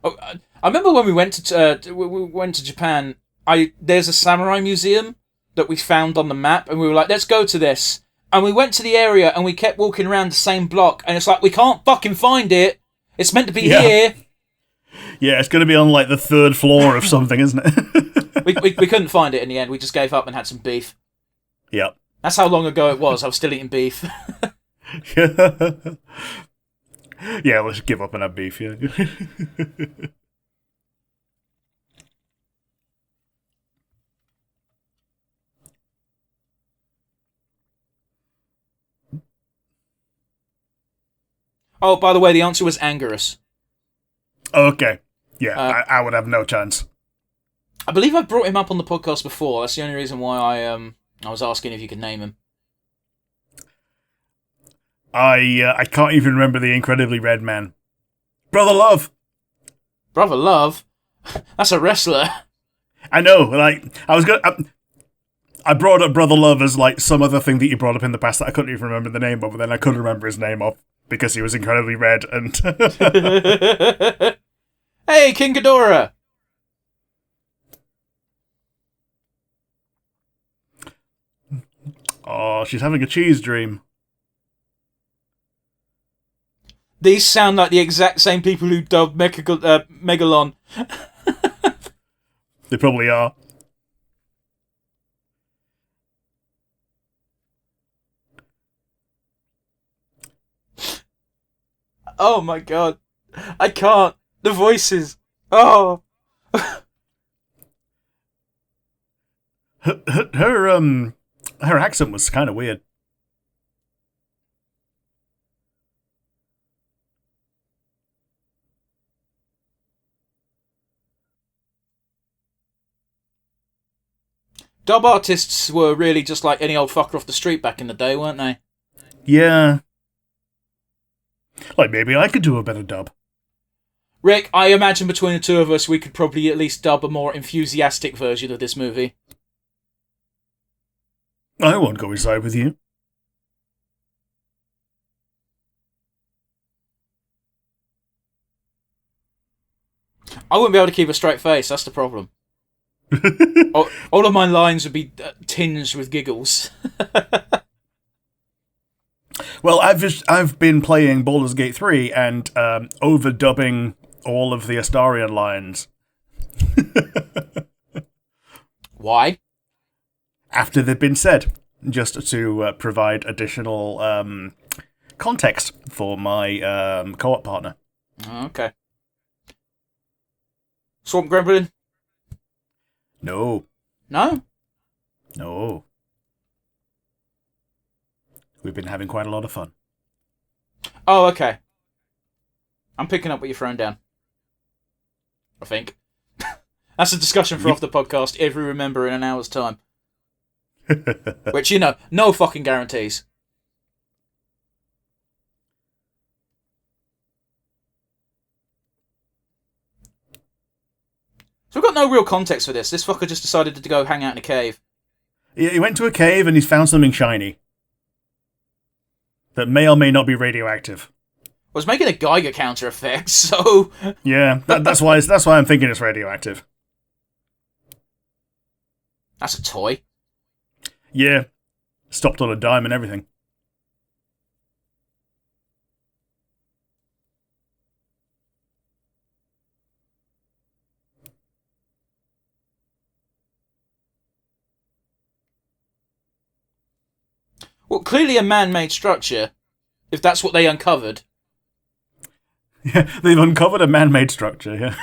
Oh, I remember when we went to Japan. There's a samurai museum that we found on the map, and we were like, let's go to this. And we went to the area, and we kept walking around the same block, and it's like, we can't fucking find it. It's meant to be here. Yeah, it's going to be on, like, the 3rd floor of something, isn't it? we couldn't find it in the end. We just gave up and had some beef. Yep. That's how long ago it was. I was still eating beef. Yeah, let's give up and have beef, yeah. Oh, by the way, the answer was Anguirus. Okay. Yeah, I would have no chance. I believe I brought him up on the podcast before. That's the only reason why I was asking if you could name him. I can't even remember the incredibly red man. Brother Love! Brother Love? That's a wrestler. I know, like, I brought up Brother Love as, like, some other thing that you brought up in the past that I couldn't even remember the name of, but then I couldn't remember his name off because he was incredibly red and... Hey, King Ghidorah! Oh, she's having a cheese dream. These sound like the exact same people who dubbed Megalon. They probably are. Oh my god. I can't. The voices. Oh. Her accent was kind of weird. Dub artists were really just like any old fucker off the street back in the day, weren't they? Yeah. Like, maybe I could do a better dub. Rick, I imagine between the two of us we could probably at least dub a more enthusiastic version of this movie. I won't go inside with you. I wouldn't be able to keep a straight face, that's the problem. all of my lines would be tinged with giggles. Well, I've been playing Baldur's Gate 3 and overdubbing all of the Astarion lines. Why? After they've been said, just to provide additional context for my co-op partner. Okay. Swamp Gremlin? No. No? No. We've been having quite a lot of fun. Oh, okay. I'm picking up what you're throwing down. I think. That's a discussion for off the podcast if we remember in an hour's time. Which, no fucking guarantees. So we've got no real context for this. This fucker just decided to go hang out in a cave. He went to a cave and he's found something shiny. That may or may not be radioactive. I was making a Geiger counter effect, so... Yeah, that's why I'm thinking it's radioactive. That's a toy. Yeah. Stopped on a dime and everything. Well, clearly a man-made structure, if that's what they uncovered. Yeah, they've uncovered a man-made structure, yeah.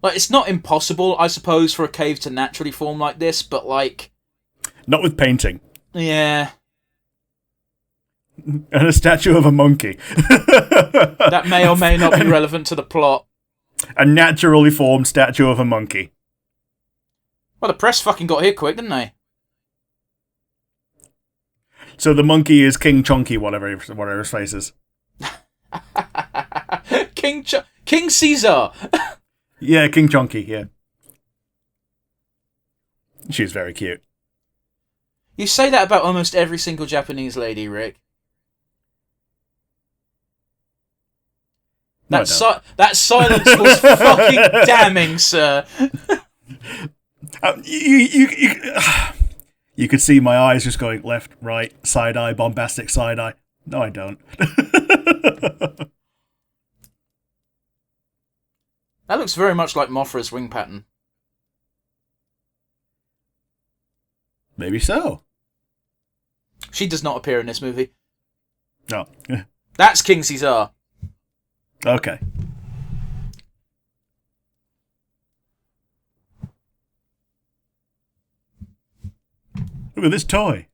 Like, it's not impossible, I suppose, for a cave to naturally form like this, but, like... Not with painting. Yeah. And a statue of a monkey. That may or may not be relevant to the plot. A naturally formed statue of a monkey. Well, the press fucking got here quick, didn't they? So the monkey is King Chunky, whatever his face is. King Caesar! Yeah, King Chunky, yeah. She's very cute. You say that about almost every single Japanese lady, Rick. That silence was fucking damning, sir. You could see my eyes just going left, right, side eye, bombastic side eye. No, I don't. That looks very much like Mothra's wing pattern. Maybe so. She does not appear in this movie. No. That's King Caesar. Okay. Look at this toy.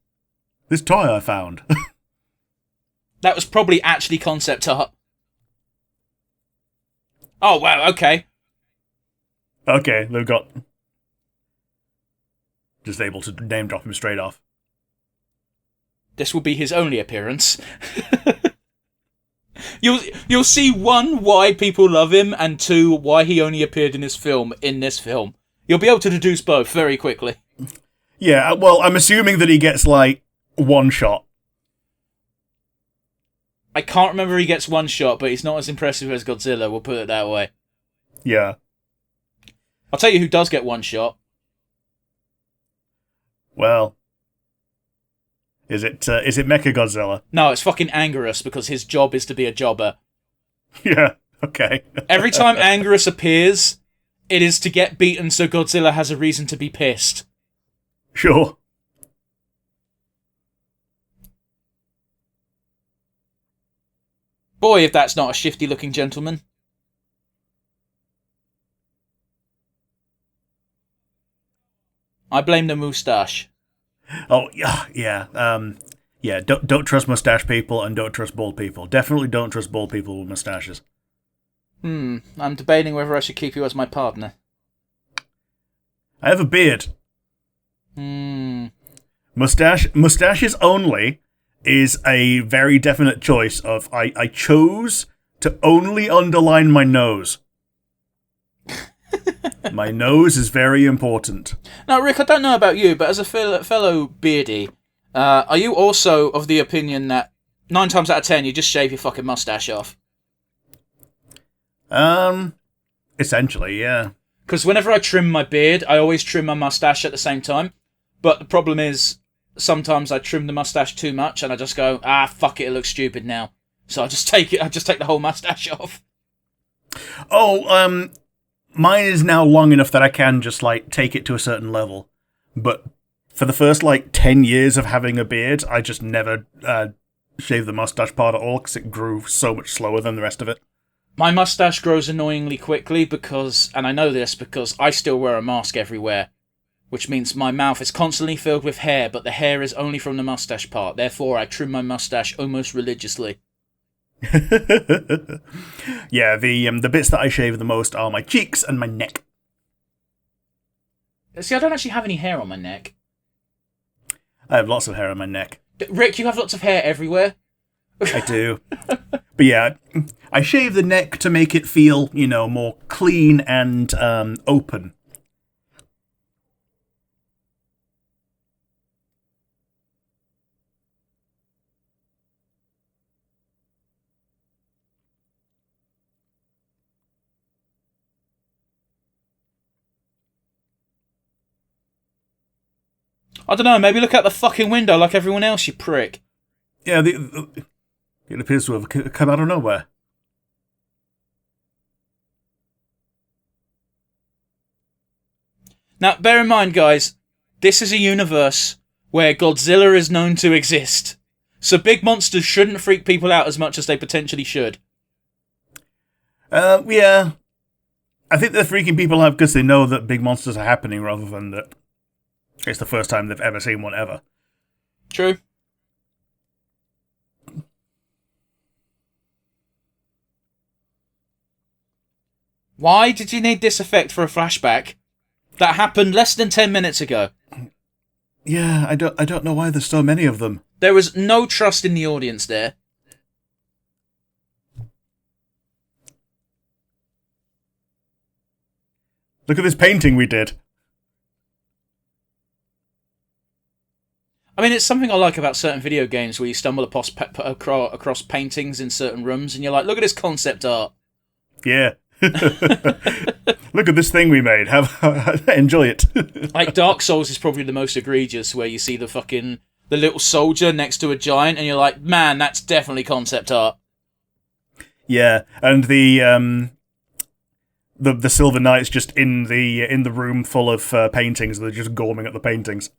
This toy I found. That was probably actually concept art. Oh, wow, okay. Okay, they've got... Just able to name drop him straight off. This will be his only appearance. You'll see, one, why people love him, and two, why he only appeared in this film. You'll be able to deduce both very quickly. Yeah, well, I'm assuming that he gets, like, one shot. I can't remember he gets one shot, but he's not as impressive as Godzilla, we'll put it that way. Yeah. I'll tell you who does get one shot. Well... Is it Mechagodzilla? No, it's fucking Anguirus, because his job is to be a jobber. Yeah, okay. Every time Anguirus appears, it is to get beaten so Godzilla has a reason to be pissed. Sure. Boy, if that's not a shifty-looking gentleman. I blame the moustache. Oh, yeah. Yeah, don't trust mustache people and don't trust bald people. Definitely don't trust bald people with mustaches. I'm debating whether I should keep you as my partner. I have a beard. Mustaches only is a very definite choice of I chose to only underline my nose. My nose is very important. Now, Rick, I don't know about you, but as a fellow beardy, are you also of the opinion that 9 times out of 10 you just shave your fucking mustache off? Essentially, yeah. Because whenever I trim my beard, I always trim my mustache at the same time. But the problem is, sometimes I trim the mustache too much, and I just go, fuck it, it looks stupid now. So I just take the whole mustache off. Oh, mine is now long enough that I can just, like, take it to a certain level. But for the first, 10 years of having a beard, I just never shaved the mustache part at all, because it grew so much slower than the rest of it. My mustache grows annoyingly quickly because, and I know this because I still wear a mask everywhere, which means my mouth is constantly filled with hair, but the hair is only from the mustache part. Therefore, I trim my mustache almost religiously. Yeah, the bits that I shave the most are my cheeks and my neck. See, I don't actually have any hair on my neck. I have lots of hair on my neck. Rick, you have lots of hair everywhere. I do. But yeah, I shave the neck to make it feel, more clean and open. I don't know, maybe look out the fucking window like everyone else, you prick. Yeah, it appears to have come out of nowhere. Now, bear in mind, guys, this is a universe where Godzilla is known to exist. So big monsters shouldn't freak people out as much as they potentially should. Yeah. I think they're freaking people out because they know that big monsters are happening rather than that it's the first time they've ever seen one ever. True. Why did you need this effect for a flashback? That happened less than 10 minutes ago. Yeah, I don't know why there's so many of them. There was no trust in the audience there. Look at this painting we did. I mean, it's something I like about certain video games where you stumble across paintings in certain rooms and you're like, look at this concept art. Yeah. Look at this thing we made. Enjoy it. Like Dark Souls is probably the most egregious, where you see the little soldier next to a giant and you're like, man, that's definitely concept art. Yeah, and the Silver Knight's just in the room full of paintings. They're just gorming at the paintings.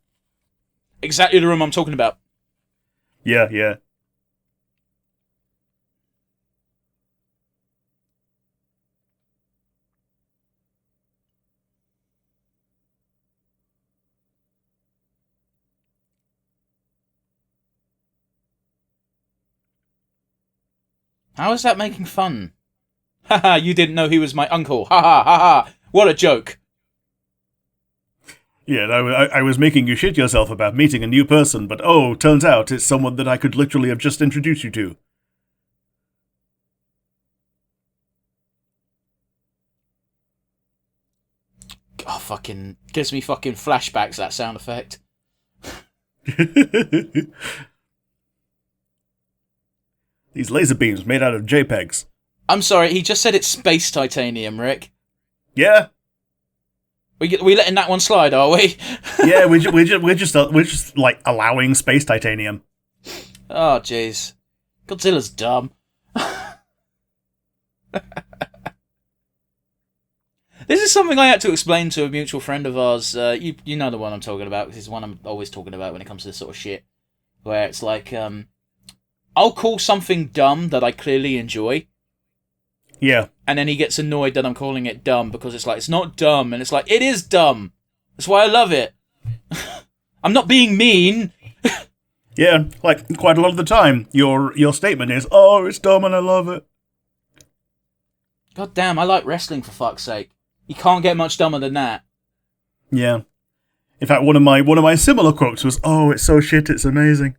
Exactly the room I'm talking about. Yeah, yeah. How is that making fun? Haha, you didn't know he was my uncle. Haha, haha. What a joke. Yeah, I was making you shit yourself about meeting a new person, but turns out it's someone that I could literally have just introduced you to. Oh, fucking gives me fucking flashbacks, that sound effect. These laser beams made out of JPEGs. I'm sorry, he just said it's space titanium, Rick. Yeah. We letting that one slide, are we? Yeah, we're just like allowing space titanium. Oh, jeez. Godzilla's dumb. This is something I had to explain to a mutual friend of ours. You know the one I'm talking about. This is one I'm always talking about when it comes to this sort of shit. Where it's like, I'll call something dumb that I clearly enjoy. Yeah. And then he gets annoyed that I'm calling it dumb because it's like, it's not dumb. And it's like, it is dumb. That's why I love it. I'm not being mean. Yeah, like, quite a lot of the time, your statement is, oh, it's dumb and I love it. God damn, I like wrestling, for fuck's sake. You can't get much dumber than that. Yeah. In fact, one of my similar quotes was, oh, it's so shit, it's amazing.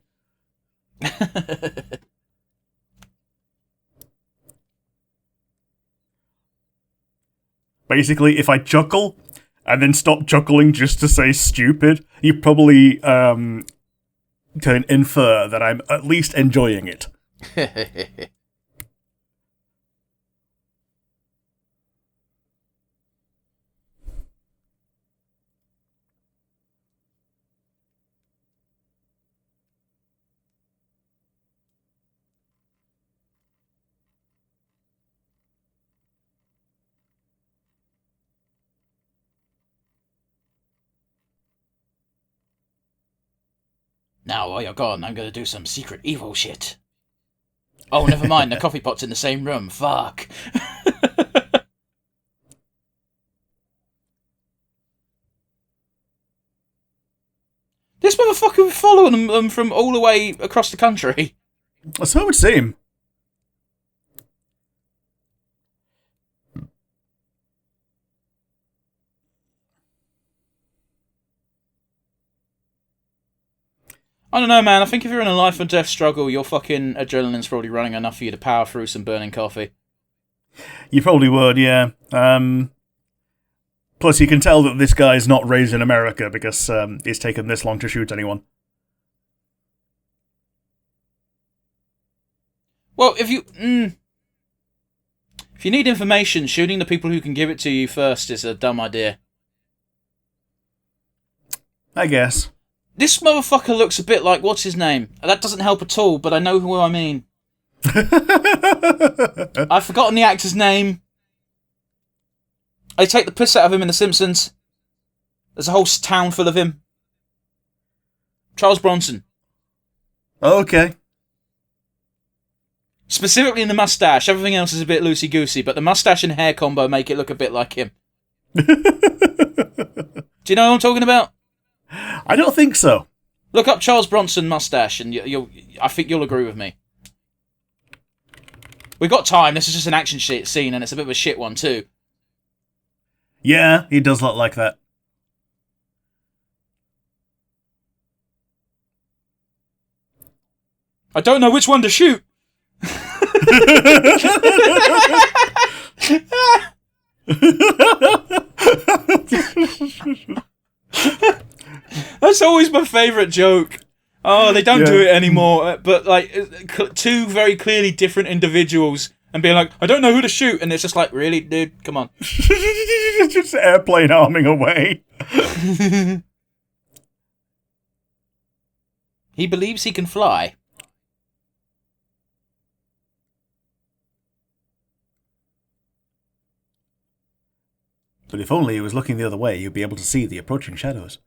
Basically, if I chuckle and then stop chuckling just to say stupid, you probably can infer that I'm at least enjoying it. Now, while you're gone, I'm gonna do some secret evil shit. Oh, never mind, the coffee pot's in the same room. Fuck. This motherfucker was following them from all the way across the country. So it would seem. I don't know, man. I think if you're in a life and death struggle, your fucking adrenaline's probably running enough for you to power through some burning coffee. You probably would, yeah. Plus, you can tell that this guy's not raised in America because it's taken this long to shoot anyone. Well, if you need information, shooting the people who can give it to you first is a dumb idea. I guess. This motherfucker looks a bit like, what's his name? That doesn't help at all, but I know who I mean. I've forgotten the actor's name. They take the piss out of him in The Simpsons. There's a whole town full of him. Charles Bronson. Okay. Specifically in the mustache. Everything else is a bit loosey-goosey, but the mustache and hair combo make it look a bit like him. Do you know what I'm talking about? I don't think so. Look up Charles Bronson mustache, and I think you'll agree with me. We've got time. This is just an action scene, and it's a bit of a shit one too. Yeah, he does look like that. I don't know which one to shoot. That's always my favourite joke. Oh, they don't do it anymore. But like, two very clearly different individuals and being like, I don't know who to shoot, and it's just like, really, dude, come on. Just airplane arming away. He believes he can fly. But if only he was looking the other way, you'd be able to see the approaching shadows.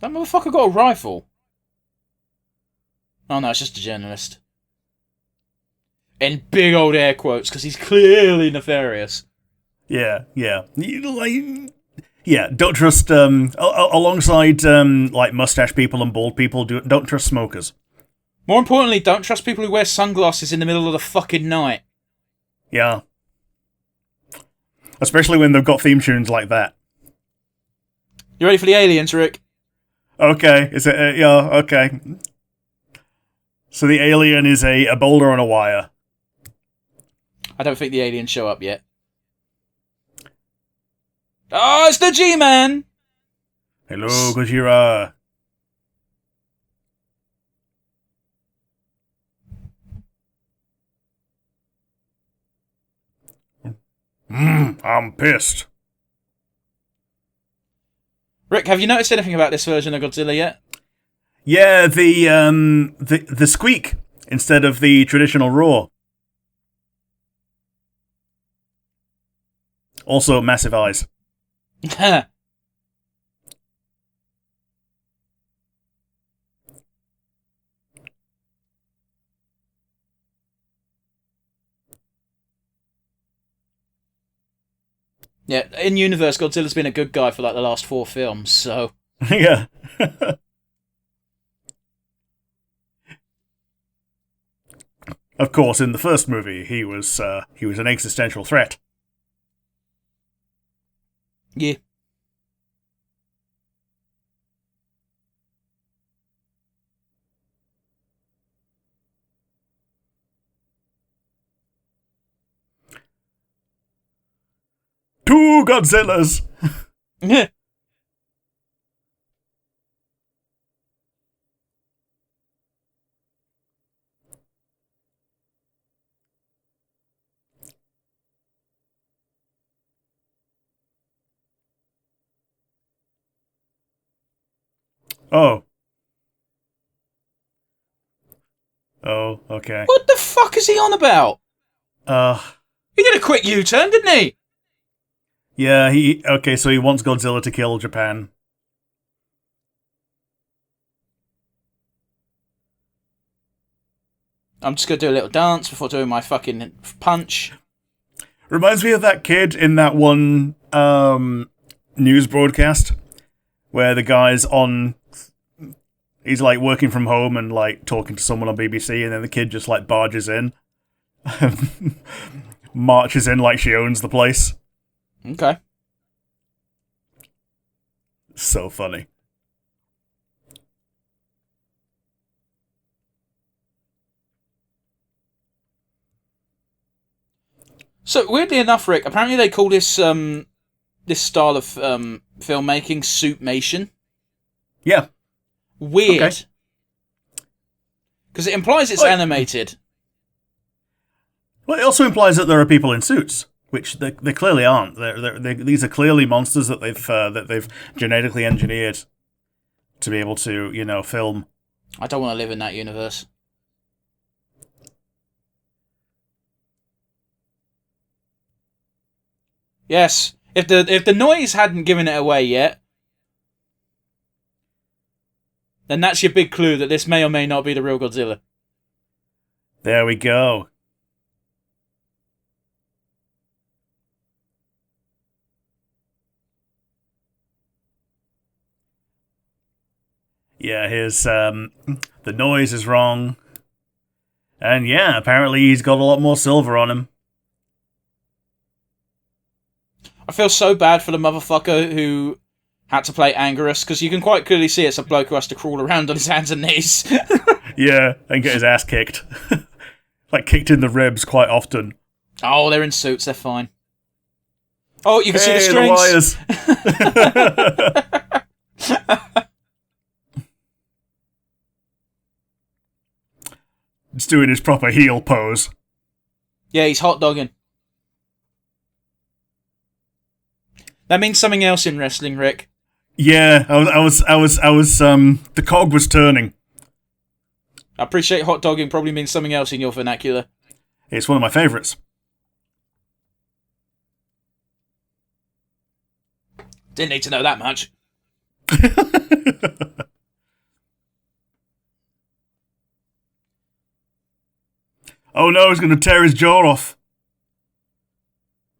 That motherfucker got a rifle. Oh no, it's just a journalist. In big old air quotes, because he's clearly nefarious. Yeah. Yeah, don't trust, alongside, like, mustache people and bald people, don't trust smokers. More importantly, don't trust people who wear sunglasses in the middle of the fucking night. Yeah. Especially when they've got theme tunes like that. You ready for the aliens, Rick? Okay, is it, yeah, okay. So the alien is a boulder on a wire. I don't think the aliens show up yet. Oh, it's the G-Man! Hello, Gojira. I'm pissed. Rick, have you noticed anything about this version of Godzilla yet? Yeah, the squeak instead of the traditional roar. Also, massive eyes. Yeah, in universe, Godzilla's been a good guy for like the last 4 films, so... Yeah. Of course, in the first movie, he was an existential threat. Yeah. Two Godzillas! Oh. Oh, okay. What the fuck is he on about? He did a quick U-turn, didn't he? Yeah, okay, so he wants Godzilla to kill Japan. I'm just going to do a little dance before doing my fucking punch. Reminds me of that kid in that one news broadcast where the guy's on... He's, like, working from home and, like, talking to someone on BBC, and then the kid just, like, barges in. Marches in like she owns the place. Okay. So funny. So, weirdly enough, Rick, apparently they call this this style of filmmaking suitmation. Yeah. Weird. Because it implies it's animated. Well, it also implies that there are people in suits, which they clearly aren't. These are clearly monsters that they've genetically engineered to be able to, film. I don't want to live in that universe. Yes, if the noise hadn't given it away yet, then that's your big clue that this may or may not be the real Godzilla. There we go. Yeah, the noise is wrong. And yeah, apparently he's got a lot more silver on him. I feel so bad for the motherfucker who had to play Anguirus, because you can quite clearly see it's a bloke who has to crawl around on his hands and knees. Yeah, and get his ass kicked. Like, kicked in the ribs quite often. Oh, they're in suits, they're fine. Oh, you can see the strings! The wires! He's doing his proper heel pose. Yeah, he's hot dogging. That means something else in wrestling, Rick. Yeah, the cog was turning. I appreciate hot dogging probably means something else in your vernacular. It's one of my favourites. Didn't need to know that much. Oh no, he's going to tear his jaw off.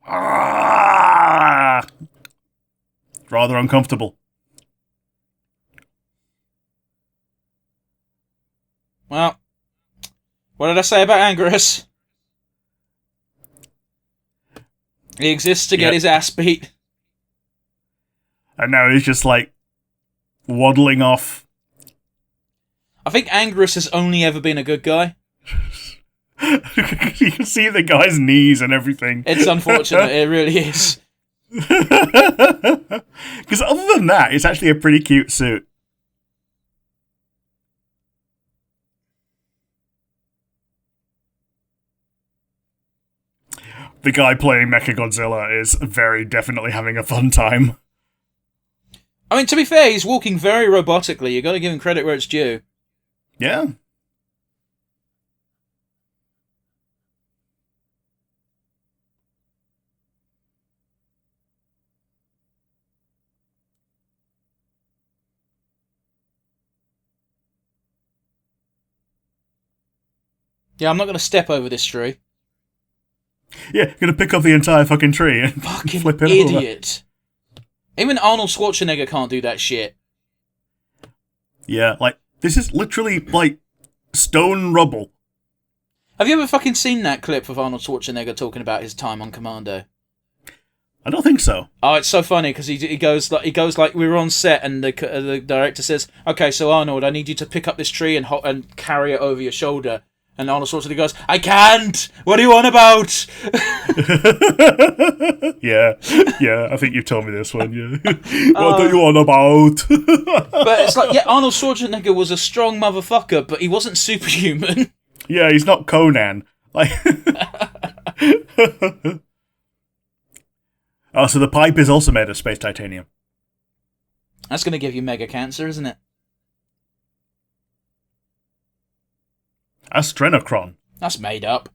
Ah! Rather uncomfortable. Well, what did I say about Anguirus? He exists to get his ass beat. And now he's just like waddling off. I think Anguirus has only ever been a good guy. You can see the guy's knees and everything. It's unfortunate, it really is. Because other than that, it's actually a pretty cute suit. The guy playing Mechagodzilla is very definitely having a fun time. I mean, to be fair, he's walking very robotically. You got to give him credit where it's due. Yeah. Yeah, I'm not going to step over this tree. Yeah, gonna pick up the entire fucking tree and fucking flip it idiot. Over. Even Arnold Schwarzenegger can't do that shit. Yeah, like, this is literally, like, stone rubble. Have you ever fucking seen that clip of Arnold Schwarzenegger talking about his time on Commando? I don't think so. Oh, it's so funny because he goes like we were on set and the director says, "Okay, so Arnold, I need you to pick up this tree and carry it over your shoulder." And Arnold Schwarzenegger goes, "I can't. What are you on about?" yeah, I think you've told me this one. Yeah, what are you on about? But it's like, yeah, Arnold Schwarzenegger was a strong motherfucker, but he wasn't superhuman. Yeah, he's not Conan. Like, oh, so the pipe is also made of space titanium. That's going to give you mega cancer, isn't it? Astrenocron. That's made up.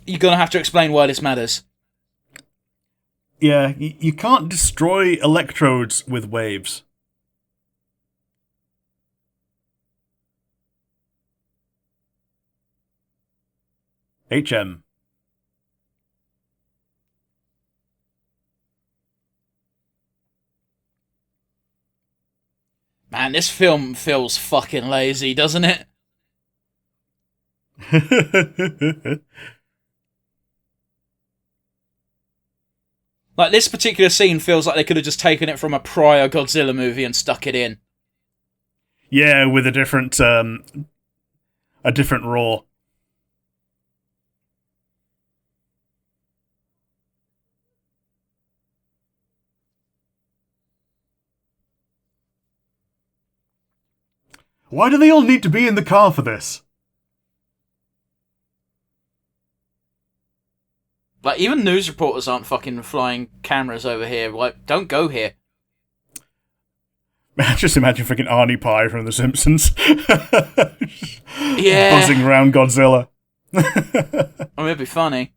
You're going to have to explain why this matters. Yeah, you can't destroy electrodes with waves. HM. Man, this film feels fucking lazy, doesn't it? Like, this particular scene feels like they could have just taken it from a prior Godzilla movie and stuck it in. Yeah, with a different roar. Why do they all need to be in the car for this? Like, even news reporters aren't fucking flying cameras over here. Like, don't go here. Just imagine freaking Arnie Pie from The Simpsons. Yeah. Buzzing around Godzilla. I mean, it'd be funny.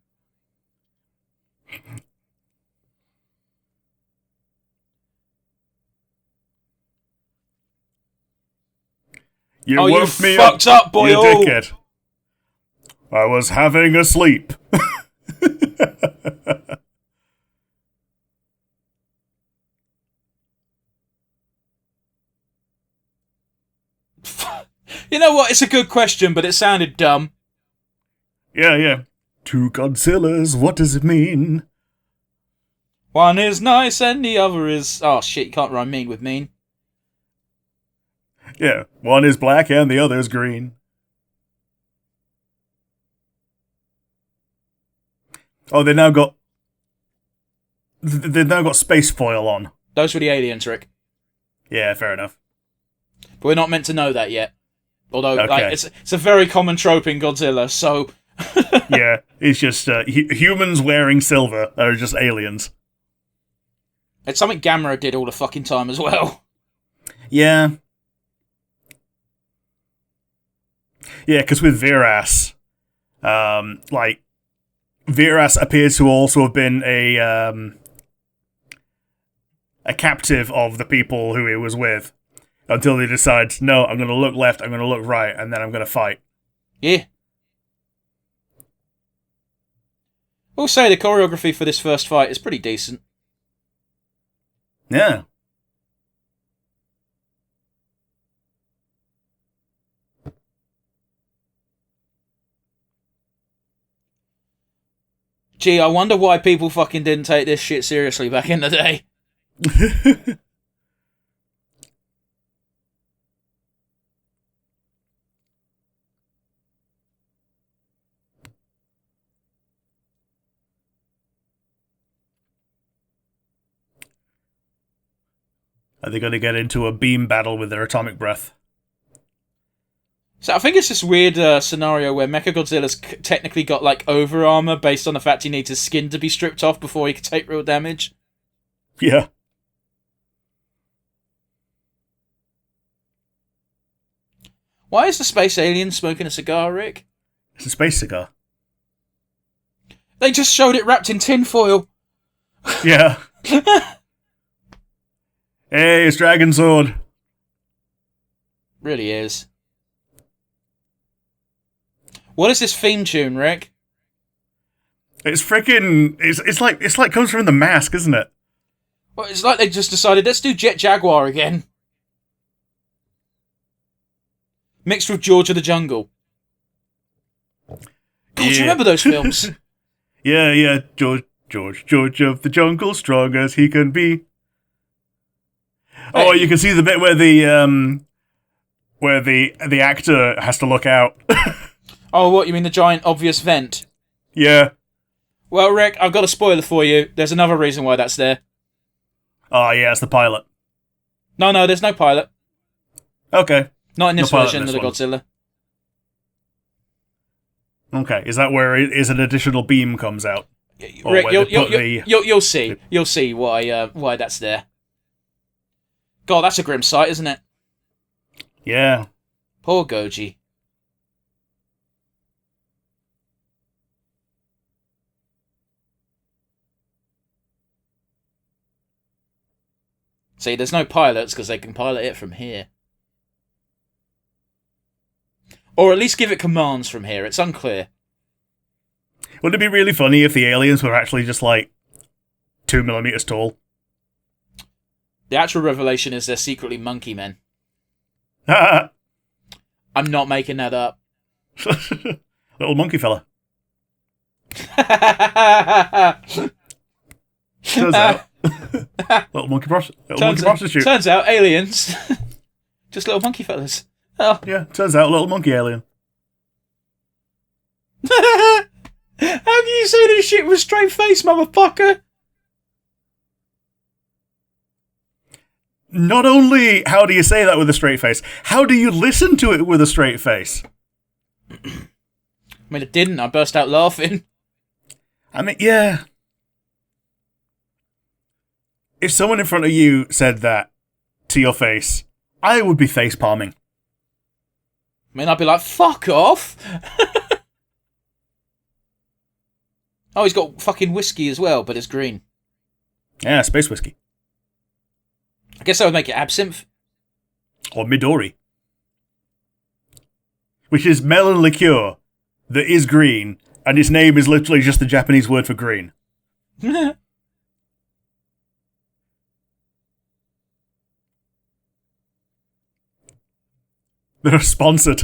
You woke me fucked up, boy. You dickhead. I was having a sleep. You know what? It's a good question, but it sounded dumb. Yeah. Two Godzillas, what does it mean? One is nice and the other is... Oh, shit, you can't rhyme mean with mean. Yeah, one is black and the other is green. Oh, they've now got space foil on. Those were the aliens, Rick. Yeah, fair enough. But we're not meant to know that yet. Although, okay. like, it's a very common trope in Godzilla, so... Yeah, it's just humans wearing silver are just aliens. It's something Gamera did all the fucking time as well. Yeah. Yeah, because with Viras, Viras appears to also have been a captive of the people who he was with, until they decide, no, I'm going to look left, I'm going to look right, and then I'm going to fight. Yeah. We'll say the choreography for this first fight is pretty decent. Yeah. Gee, I wonder why people fucking didn't take this shit seriously back in the day. Are they going to get into a beam battle with their atomic breath? So I think it's this weird scenario where Mechagodzilla's technically got, like, over armor based on the fact he needs his skin to be stripped off before he can take real damage. Yeah. Why is the space alien smoking a cigar, Rick? It's a space cigar. They just showed it wrapped in tinfoil. Yeah. Hey, it's Dragon Sword. Really is. What is this theme tune, Rick? It's freaking. It's like comes from The Mask, isn't it? Well, it's like they just decided, let's do Jet Jaguar again. Mixed with George of the Jungle. God, do you remember those films? Yeah. George of the Jungle, strong as he can be. Hey. Oh, you can see the bit where the actor has to look out. Oh, what, you mean the giant obvious vent? Yeah. Well, Rick, I've got a spoiler for you. There's another reason why that's there. Oh, yeah, it's the pilot. No, there's no pilot. Okay. Not in this version of the Godzilla. Okay, is that where an additional beam comes out? Rick, you'll see. You'll see why that's there. God, that's a grim sight, isn't it? Yeah. Poor Goji. See, there's no pilots because they can pilot it from here. Or at least give it commands from here. It's unclear. Wouldn't it be really funny if the aliens were actually just like 2 millimeters tall? The actual revelation is they're secretly monkey men. I'm not making that up. Little monkey fella. Turns out. Little monkey prostitute. Turns out aliens. Just little monkey fellas. Oh. Yeah, turns out little monkey alien. How can you say this shit with a straight face, motherfucker? Not only how do you say that with a straight face, how do you listen to it with a straight face? I mean, it didn't. I burst out laughing. I mean, yeah. If someone in front of you said that to your face, I would be face palming. I mean, I'd be like, fuck off. Oh, he's got fucking whiskey as well, but it's green. Yeah, space whiskey. I guess that would make it absinthe. Or Midori. Which is melon liqueur that is green, and its name is literally just the Japanese word for green. They're sponsored.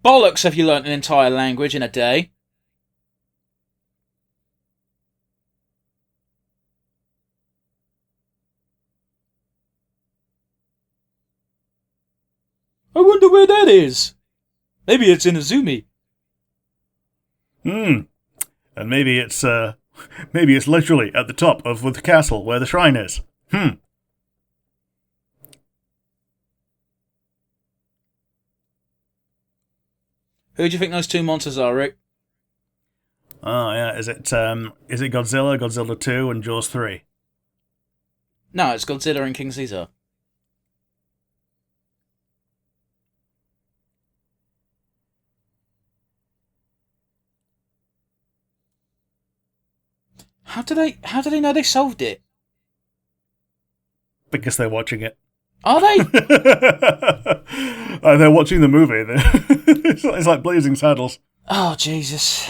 Bollocks, have you learnt an entire language in a day? I wonder where that is. Maybe it's in Azumi. And maybe it's literally at the top of the castle where the shrine is. Who do you think those two monsters are, Rick? Oh yeah, is it Godzilla, Godzilla 2, and Jaws 3? No, it's Godzilla and King Caesar. How do they know they solved it? Because they're watching it. Are they? They're watching the movie. It's like Blazing Saddles. Oh, Jesus.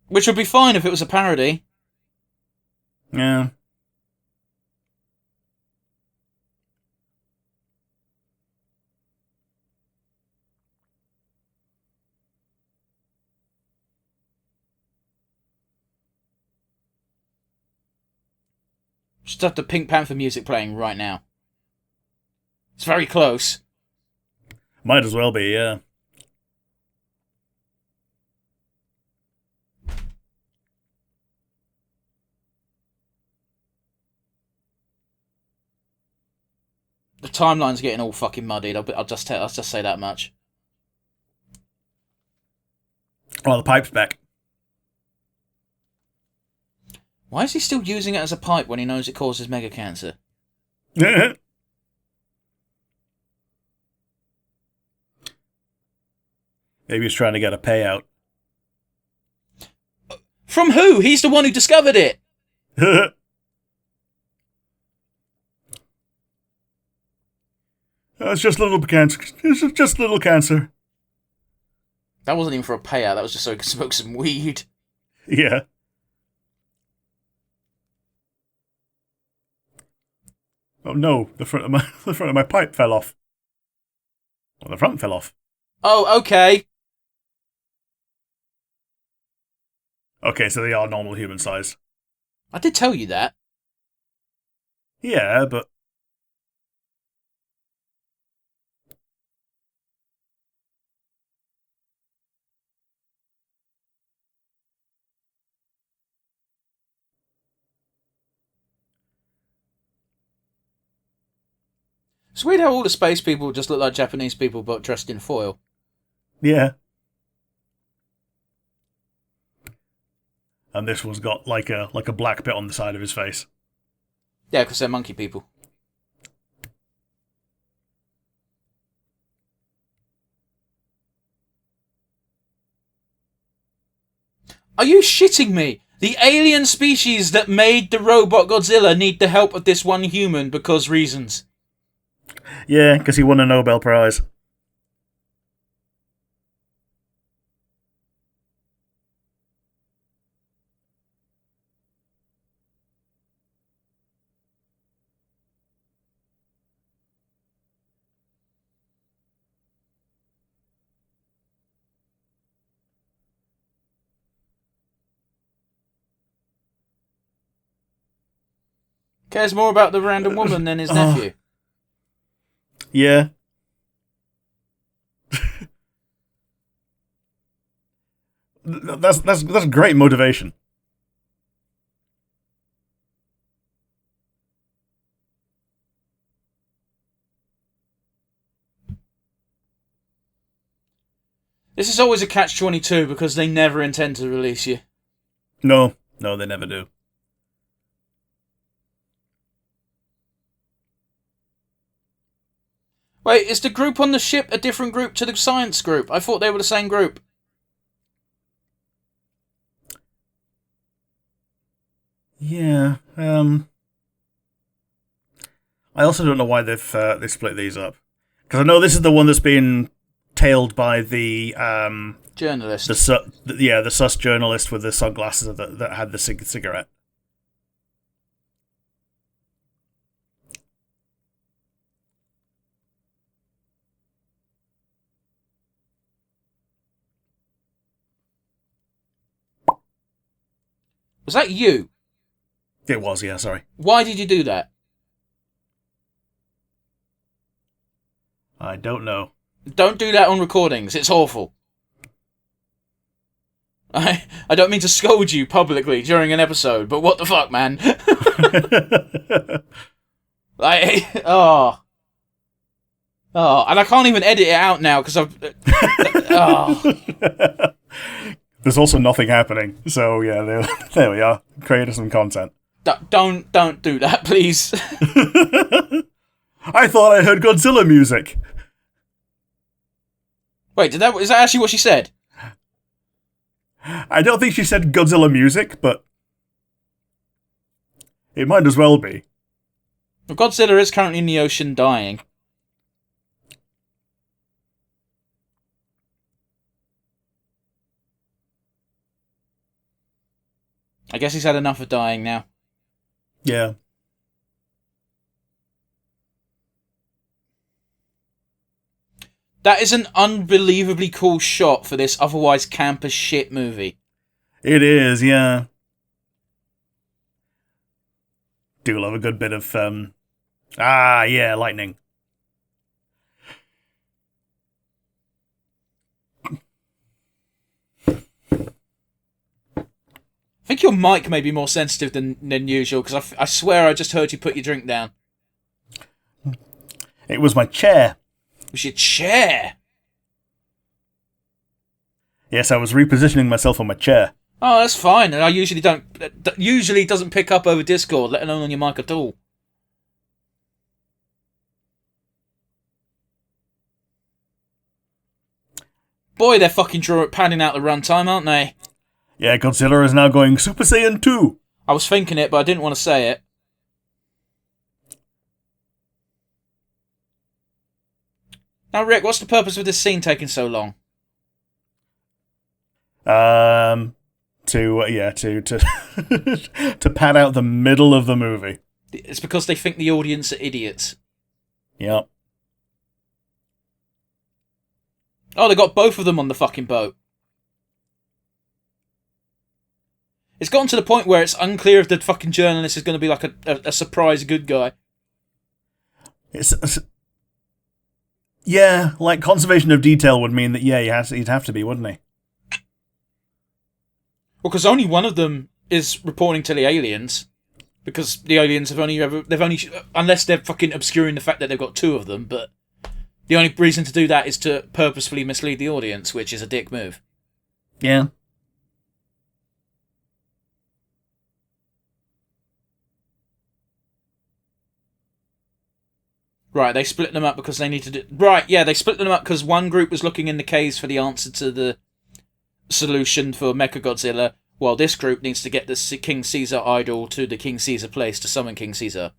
Which would be fine if it was a parody. Yeah. Just have the Pink Panther music playing right now. It's very close. Might as well be, yeah. The timeline's getting all fucking muddied. I'll just say that much. Oh, the pipe's back. Why is he still using it as a pipe when he knows it causes mega cancer? Maybe he's trying to get a payout. From who? He's the one who discovered it. It's just little cancer. It's just little cancer. That wasn't even for a payout. That was just so he could smoke some weed. Yeah. Oh no! The front of my pipe fell off. Well, the front fell off. Oh, okay. Okay, so they are normal human size. I did tell you that. Yeah, but It's weird how all the space people just look like Japanese people but dressed in foil. yeah. And this one's got like a black bit on the side of his face. Yeah, because they're monkey people. Are you shitting me? The alien species that made the robot Godzilla need the help of this one human because reasons. Yeah, because he won a Nobel Prize. Cares more about the random woman than his nephew. Yeah. That's great motivation. This is always a catch-22 because they never intend to release you. No, they never do. Wait, is the group on the ship a different group to the science group? I thought they were the same group. Yeah. I also don't know why they split these up. Because I know this is the one that's been tailed by the journalist. The sus journalist with the sunglasses that had the cigarette. Was that you? It was, yeah, sorry. Why did you do that? I don't know. Don't do that on recordings. It's awful. I don't mean to scold you publicly during an episode, but what the fuck, man? And I can't even edit it out now because I've. There's also nothing happening, so yeah, there we are. Created some content. Don't do that, please. I thought I heard Godzilla music. Wait, is that actually what she said? I don't think she said Godzilla music, but it might as well be. Well, Godzilla is currently in the ocean dying. I guess he's had enough of dying now. Yeah. That is an unbelievably cool shot for this otherwise camp as shit movie. It is, yeah. Do love a good bit of, lightning. I think your mic may be more sensitive than usual, because I swear I just heard you put your drink down. It was my chair. It was your chair? Yes, I was repositioning myself on my chair. Oh, that's fine. And I usually don't. Usually doesn't pick up over Discord, let alone on your mic at all. Boy, they're fucking padding out the runtime, aren't they? Yeah, Godzilla is now going Super Saiyan 2. I was thinking it, but I didn't want to say it. Now, Rick, what's the purpose of this scene taking so long? To to pad out the middle of the movie. It's because they think the audience are idiots. Yep. Oh, they got both of them on the fucking boat. It's gotten to the point where it's unclear if the fucking journalist is going to be like a surprise good guy. Yeah, like conservation of detail would mean that, yeah, he'd have to be, wouldn't he? Well, because only one of them is reporting to the aliens. Because the aliens they've only, unless they're fucking obscuring the fact that they've got two of them, but the only reason to do that is to purposefully mislead the audience, which is a dick move. Yeah. Right, they split them up because they need to do... Right, yeah, they split them up because one group was looking in the caves for the answer to the solution for Mechagodzilla, while this group needs to get the King Caesar idol to the King Caesar place to summon King Caesar.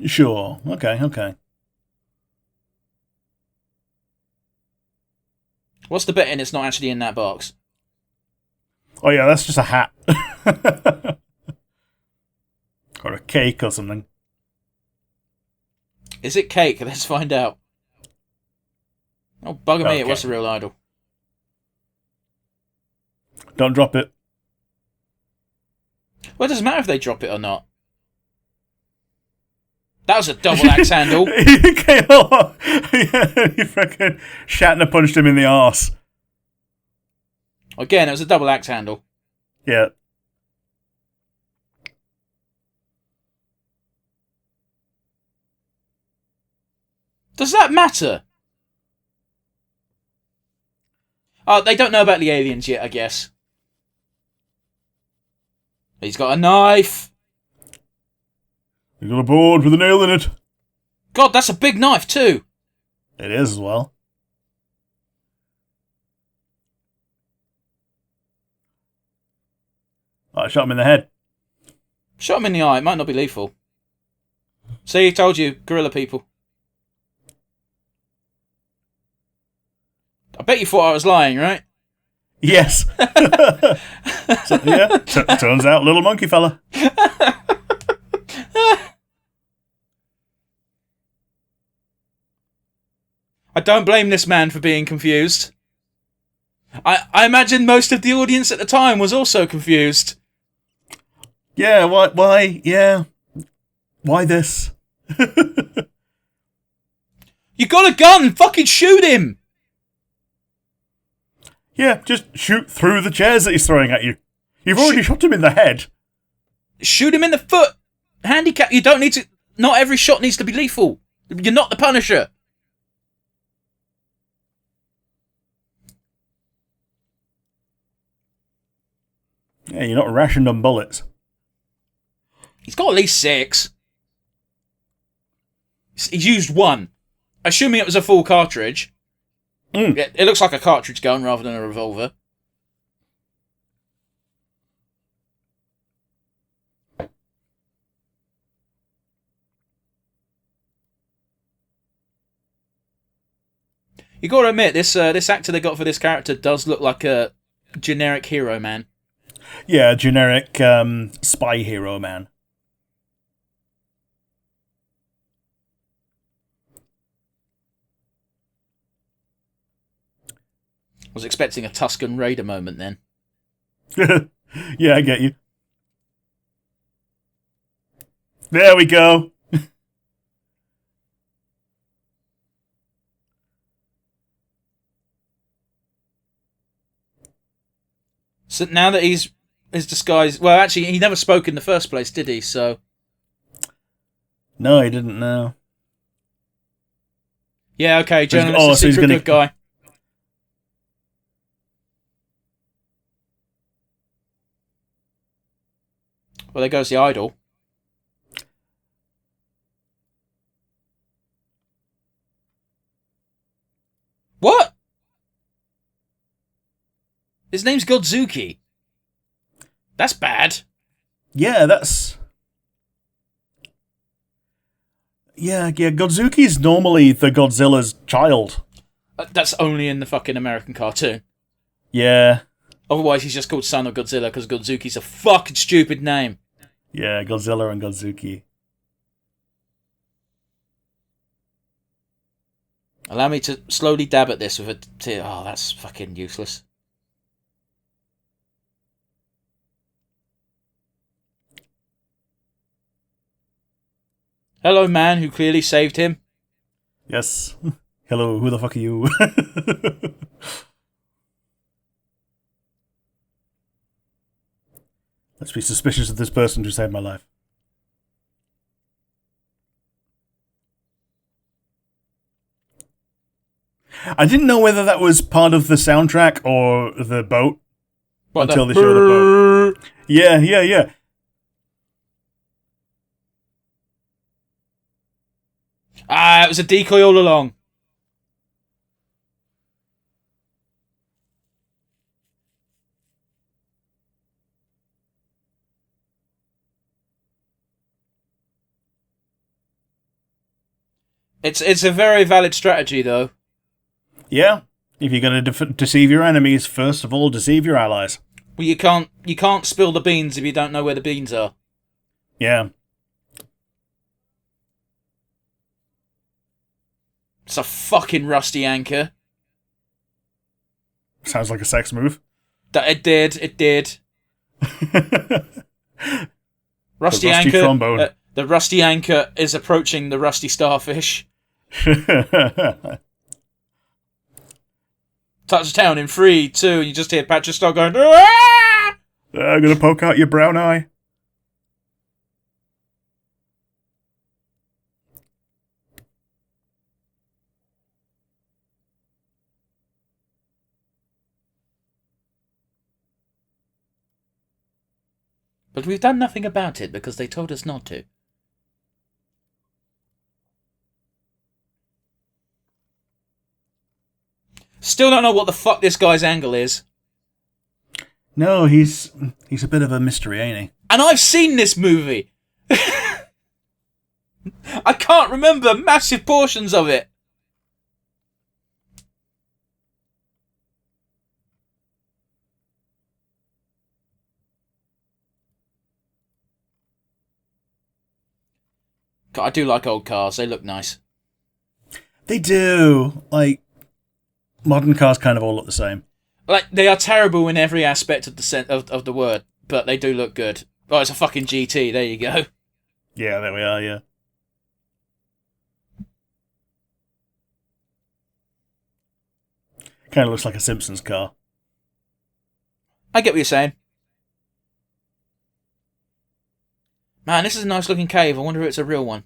Sure. Okay. What's the betting it's not actually in that box? Oh yeah, that's just a hat. Or a cake or something. Is it cake? Let's find out. Oh, bugger me, it was the real idol. Don't drop it. Well, it doesn't matter if they drop it or not. That was a double axe handle. Yeah, he fucking Shatner punched him in the arse. Again, it was a double axe handle. Yeah. Does that matter? Oh, they don't know about the aliens yet, I guess. He's got a knife. He's got a board with a nail in it. God, that's a big knife too. It is as well. Oh, I shot him in the head. Shot him in the eye. It might not be lethal. See, told you, gorilla people. I bet you thought I was lying, right? Yes. So, yeah, turns out, little monkey fella. I don't blame this man for being confused. I imagine most of the audience at the time was also confused. Yeah, why? Yeah. Why this? You got a gun! Fucking shoot him! Yeah, just shoot through the chairs that he's throwing at you. You've already shot him in the head. Shoot him in the foot! Handicap, you don't need to... Not every shot needs to be lethal. You're not the Punisher. Yeah, you're not rationed on bullets. He's got at least 6. He's used 1. Assuming it was a full cartridge. It looks like a cartridge gun rather than a revolver. You got to admit, this actor they got for this character does look like a generic hero man. Yeah, generic spy hero man. I was expecting a Tusken Raider moment then. Yeah, I get you. There we go. So now that his disguise... Well, actually, he never spoke in the first place, did he? So... No, he didn't know. Yeah, okay, journalist, secret good guy. Well, there goes the idol. What? His name's Godzuki. That's bad. Yeah, that's... Yeah, Godzuki's normally the Godzilla's child. That's only in the fucking American cartoon. Yeah. Otherwise, he's just called Son of Godzilla because Godzuki's a fucking stupid name. Yeah, Godzilla and Godzuki. Allow me to slowly dab at this with a tear. Oh, that's fucking useless. Hello, man who clearly saved him. Yes. Hello, who the fuck are you? Let's be suspicious of this person who saved my life. I didn't know whether that was part of the soundtrack or the boat until they showed the boat. Yeah. Ah, it was a decoy all along. It's a very valid strategy, though. Yeah, if you're going to deceive your enemies, first of all, deceive your allies. Well, you can't spill the beans if you don't know where the beans are. Yeah. It's a fucking rusty anchor. Sounds like a sex move. It did. Rusty anchor. Trombone. The rusty anchor is approaching the rusty starfish. Touchdown in 3, 2, and you just hear Patrick Star going, "Aah!" I'm gonna poke out your brown eye. But we've done nothing about it because they told us not to. Still don't know what the fuck this guy's angle is. No, he's a bit of a mystery, ain't he? And I've seen this movie. I can't remember massive portions of it. God, I do like old cars. They look nice. They do. Like, modern cars kind of all look the same. Like, they are terrible in every aspect of the word, but they do look good. Oh, it's a fucking GT. There you go. Yeah, there we are, yeah. Kind of looks like a Simpsons car. I get what you're saying. Man, this is a nice looking cave. I wonder if it's a real one.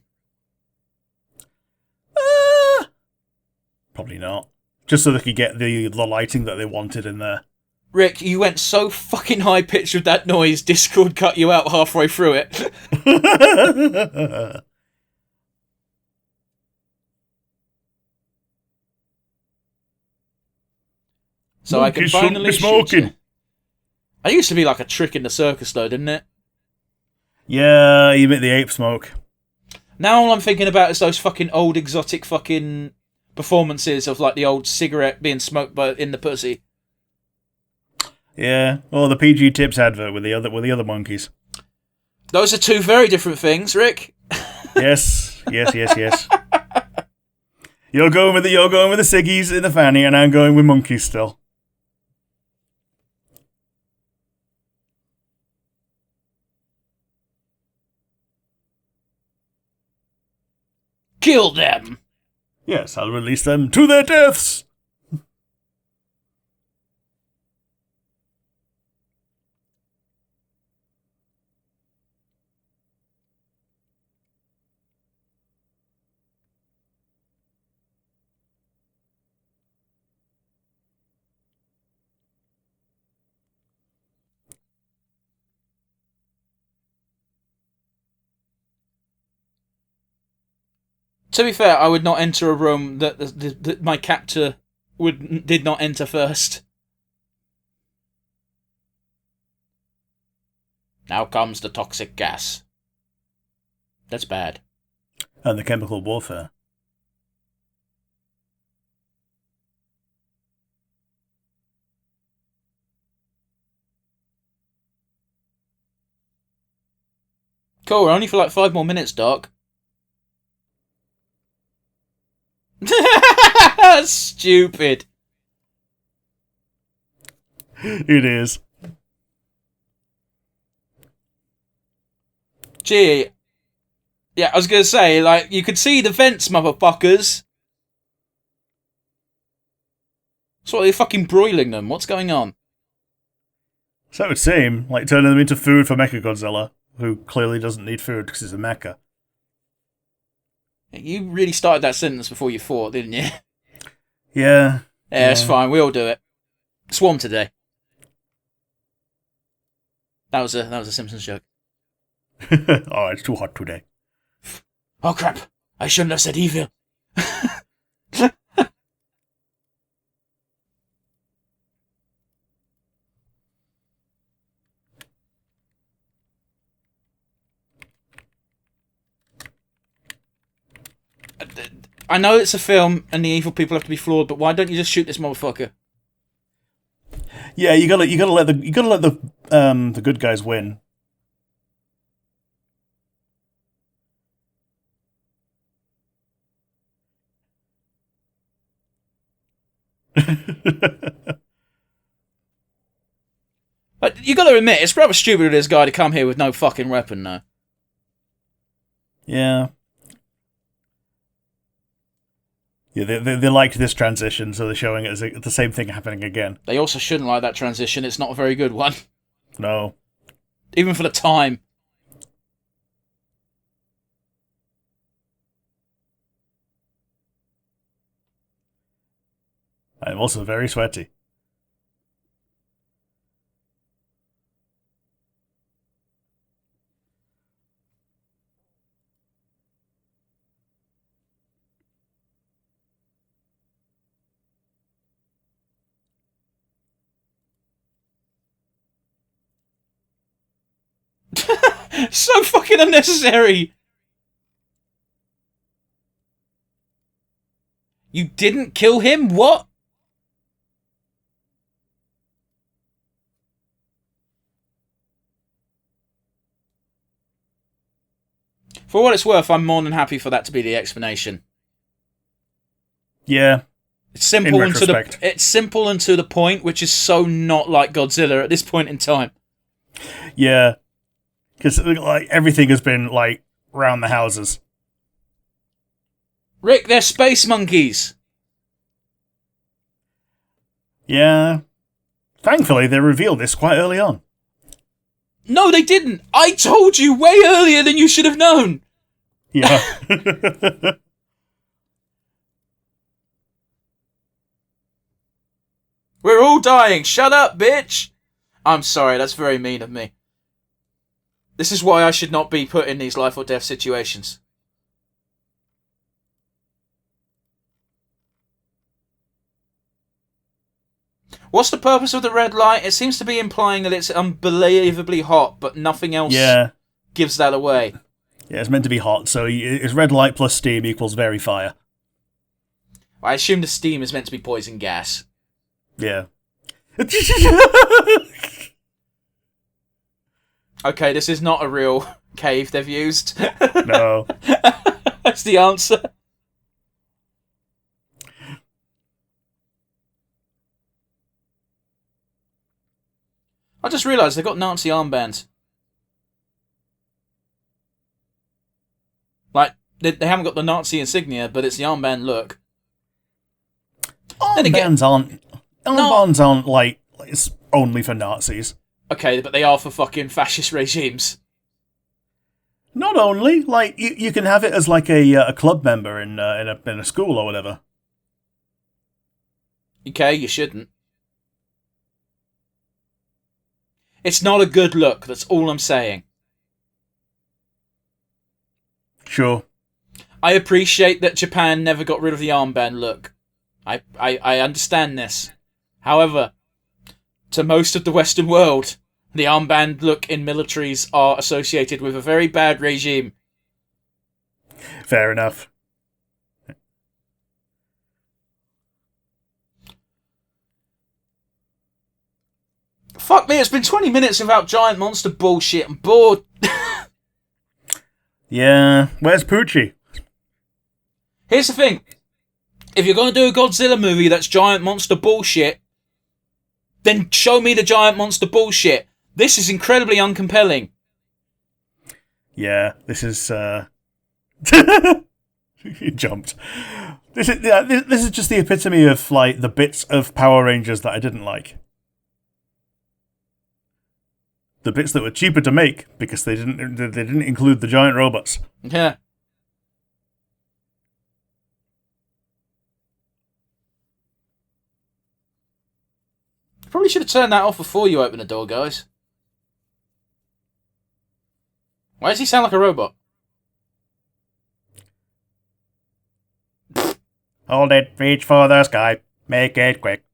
Probably not. Just so they could get the lighting that they wanted in there. Rick, you went so fucking high pitched with that noise, Discord cut you out halfway through it. So I can finally shoot you. I used to be like a trick in the circus though, didn't it? Yeah, you make the ape smoke. Now all I'm thinking about is those fucking old exotic fucking performances of like the old cigarette being smoked in the pussy. Yeah, or the PG Tips advert with the other monkeys. Those are two very different things, Rick. Yes. You're going with the ciggies in the fanny, and I'm going with monkeys still. Kill them! Yes, I'll release them to their deaths! To be fair, I would not enter a room that my captor did not enter first. Now comes the toxic gas. That's bad. And the chemical warfare. Cool, we're only for like 5 more minutes, Doc. Stupid. It is. Gee. Yeah, I was going to say, like, you could see the vents, motherfuckers. So are they fucking broiling them? What's going on? So it would seem, like turning them into food for Mechagodzilla, who clearly doesn't need food because he's a mecha. You really started that sentence before you fought, didn't you? Yeah. Yeah, it's fine. We all do it. Swarm today. That was a Simpsons joke. Oh, it's too hot today. Oh crap! I shouldn't have said evil. I know it's a film and the evil people have to be flawed, but why don't you just shoot this motherfucker? Yeah, you gotta let the good guys win. But you gotta admit, it's rather stupid of this guy to come here with no fucking weapon, though. Yeah. Yeah, they liked this transition, so they're showing it as the same thing happening again. They also shouldn't like that transition. It's not a very good one. No. Even for the time. I'm also very sweaty. So fucking unnecessary. You didn't kill him? What? For what it's worth, I'm more than happy for that to be the explanation. Yeah. It's simple and to the point, which is so not like Godzilla at this point in time. Yeah. Because like everything has been like round the houses. Rick, they're space monkeys. Yeah. Thankfully, they revealed this quite early on. No, they didn't. I told you way earlier than you should have known. Yeah. We're all dying. Shut up, bitch. I'm sorry, that's very mean of me. This is why I should not be put in these life or death situations. What's the purpose of the red light? It seems to be implying that it's unbelievably hot, but nothing else gives that away. Yeah, it's meant to be hot, so it's red light plus steam equals very fire. I assume the steam is meant to be poison gas. Yeah. Okay, this is not a real cave they've used. No. That's the answer. I just realised they've got Nazi armbands. Like, they haven't got the Nazi insignia, but it's the armband look. Armbands aren't like it's only for Nazis. Okay, but they are for fucking fascist regimes. Not only, like you can have it as like a club member in a school or whatever. Okay, you shouldn't. It's not a good look, that's all I'm saying. Sure. I appreciate that Japan never got rid of the armband look. I understand this. However, to most of the Western world, The armband look in militaries are associated with a very bad regime. Fair enough. Fuck me, it's been 20 minutes without giant monster bullshit. I'm bored. Yeah, where's Poochie? Here's the thing. If you're going to do a Godzilla movie that's giant monster bullshit, then show me the giant monster bullshit. This is incredibly uncompelling. Yeah, this is... He jumped. This is just the epitome of, like, the bits of Power Rangers that I didn't like. The bits that were cheaper to make because they didn't include the giant robots. Yeah. Probably should have turned that off before you opened the door, guys. Why does he sound like a robot? Hold it, reach for the sky, make it quick.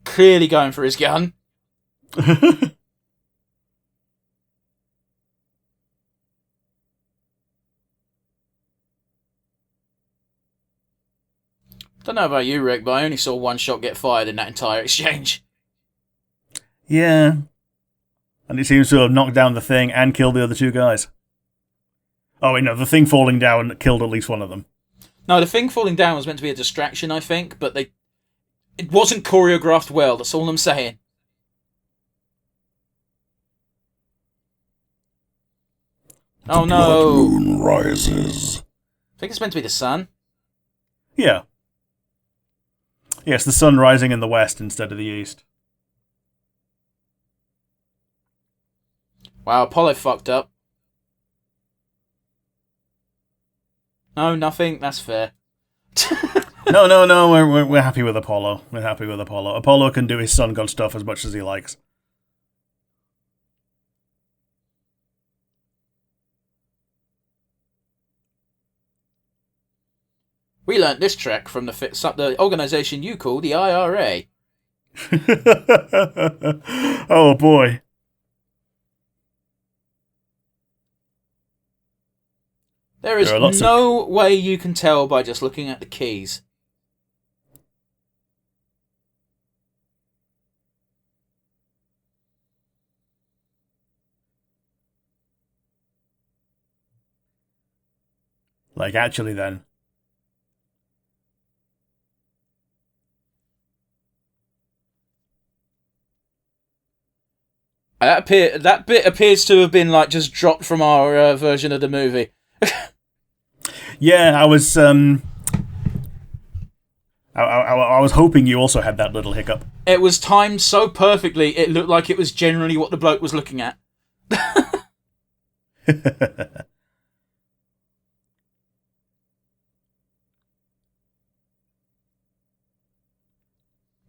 Clearly going for his gun. Don't know about you, Rick, but I only saw one shot get fired in that entire exchange. Yeah. And it seems to have knocked down the thing and killed the other two guys. Oh, wait, no, the thing falling down killed at least one of them. No, the thing falling down was meant to be a distraction, I think, but it wasn't choreographed well, that's all I'm saying. Oh no! The moon rises. I think it's meant to be the sun. Yeah. Yes, the sun rising in the west instead of the east. Wow, Apollo fucked up. No, nothing. That's fair. No. We're happy with Apollo. We're happy with Apollo. Apollo can do his sun god stuff as much as he likes. We learnt this trick from the organisation you call the IRA. Oh boy. There is no way you can tell by just looking at the keys. Like, actually, then. That bit appears to have been, like, just dropped from our version of the movie. Yeah, I was hoping you also had that little hiccup. It was timed so perfectly, it looked like it was generally what the bloke was looking at.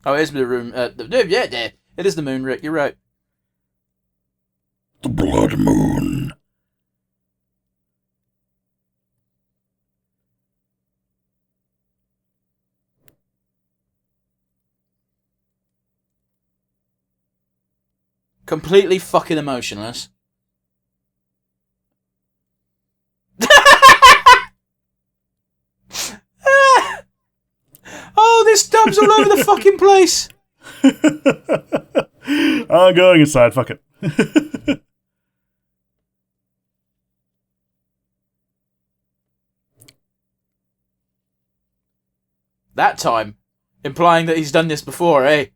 Oh, it is the room. Yeah, there. It is the moon, Rick. You're right. The blood moon. Completely fucking emotionless. Oh, this dub's all over the fucking place. I'm going inside, fuck it. That time, implying that he's done this before, eh?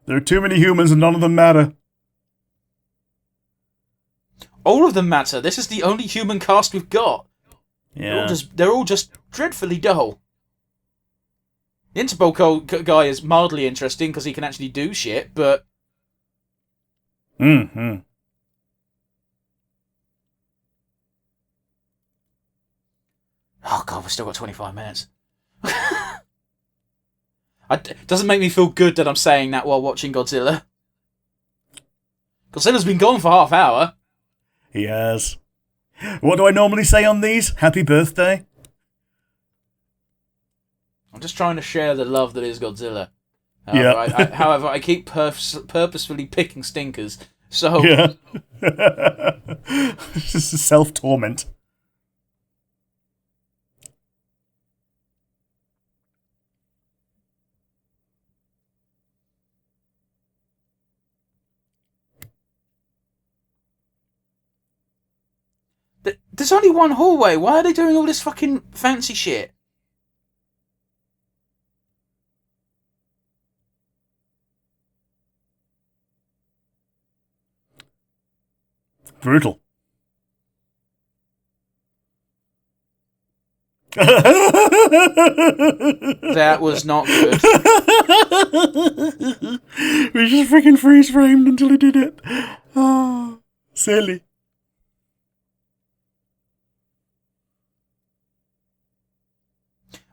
There are too many humans and none of them matter. All of them matter. This is the only human cast we've got. Yeah. They're all just dreadfully dull. The Interpol guy is mildly interesting because he can actually do shit, but... Mm-hmm. Oh god, we've still got 25 minutes. It doesn't make me feel good that I'm saying that while watching Godzilla. Godzilla's been gone for half hour. He has. What do I normally say on these? Happy birthday? I'm just trying to share the love that is Godzilla. However, I keep purposefully picking stinkers. So yeah. This is self-torment. There's only one hallway. Why are they doing all this fucking fancy shit? Brutal. That was not good. We just freaking freeze framed until he did it. Oh, silly.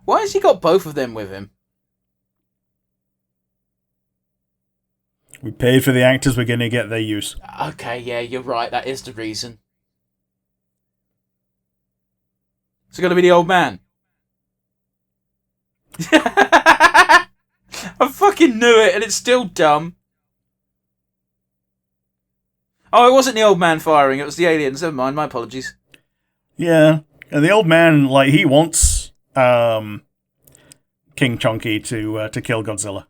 Why has he got both of them with him? We paid for the actors, we're going to get their use. Okay, yeah, you're right. That is the reason. It's going to be the old man. I fucking knew it, and it's still dumb. Oh, it wasn't the old man firing, it was the aliens. Never mind, my apologies. Yeah, and the old man, like, he wants King Chunky to kill Godzilla.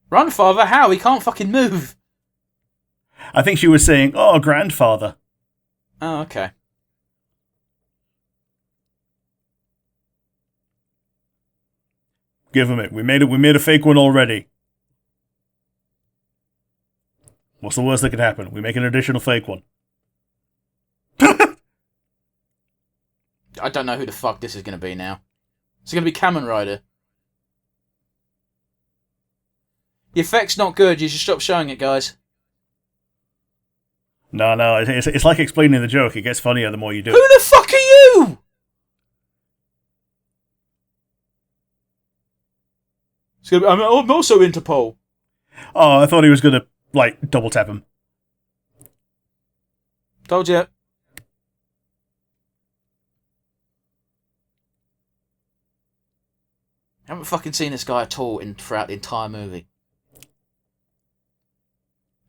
Run, father, how? He can't fucking move. I think she was saying, oh, grandfather. Oh, okay. Give him it. We made a fake one already. What's the worst that could happen? We make an additional fake one. I don't know who the fuck this is going to be now. Is it going to be Kamen Rider? The effect's not good. You should stop showing it, guys. No, it's like explaining the joke. It gets funnier the more you do it. Who the fuck are you? I'm also Interpol. Oh, I thought he was going to, like, double tap him. Told you. I haven't fucking seen this guy at all throughout the entire movie.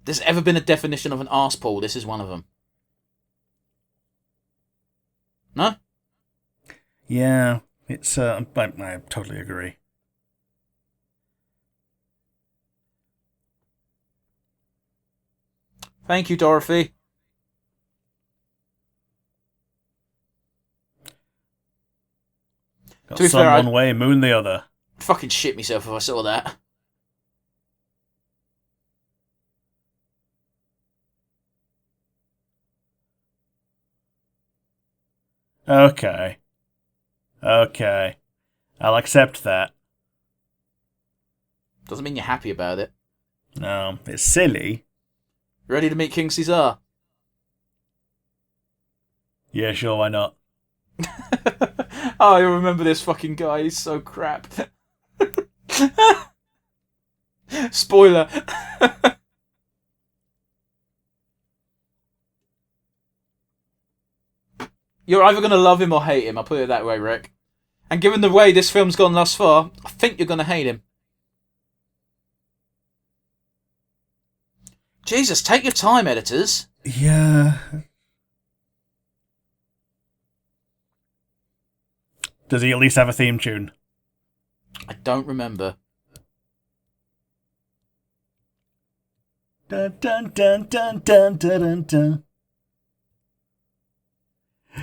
If there's ever been a definition of an arsepool, this is one of them. No? Yeah, it's, I totally agree. Thank you, Dorothy. Got sun one way, moon the other. Fucking shit myself if I saw that. Okay. I'll accept that. Doesn't mean you're happy about it. No, it's silly. Ready to meet King Caesar? Yeah, sure, why not? Oh, I remember this fucking guy. He's so crap. Spoiler. You're either going to love him or hate him. I'll put it that way, Rick. And given the way this film's gone thus far, I think you're going to hate him. Jesus, take your time, editors. Yeah. Does he at least have a theme tune? I don't remember. Dun, dun, dun, dun, dun, dun, dun, dun.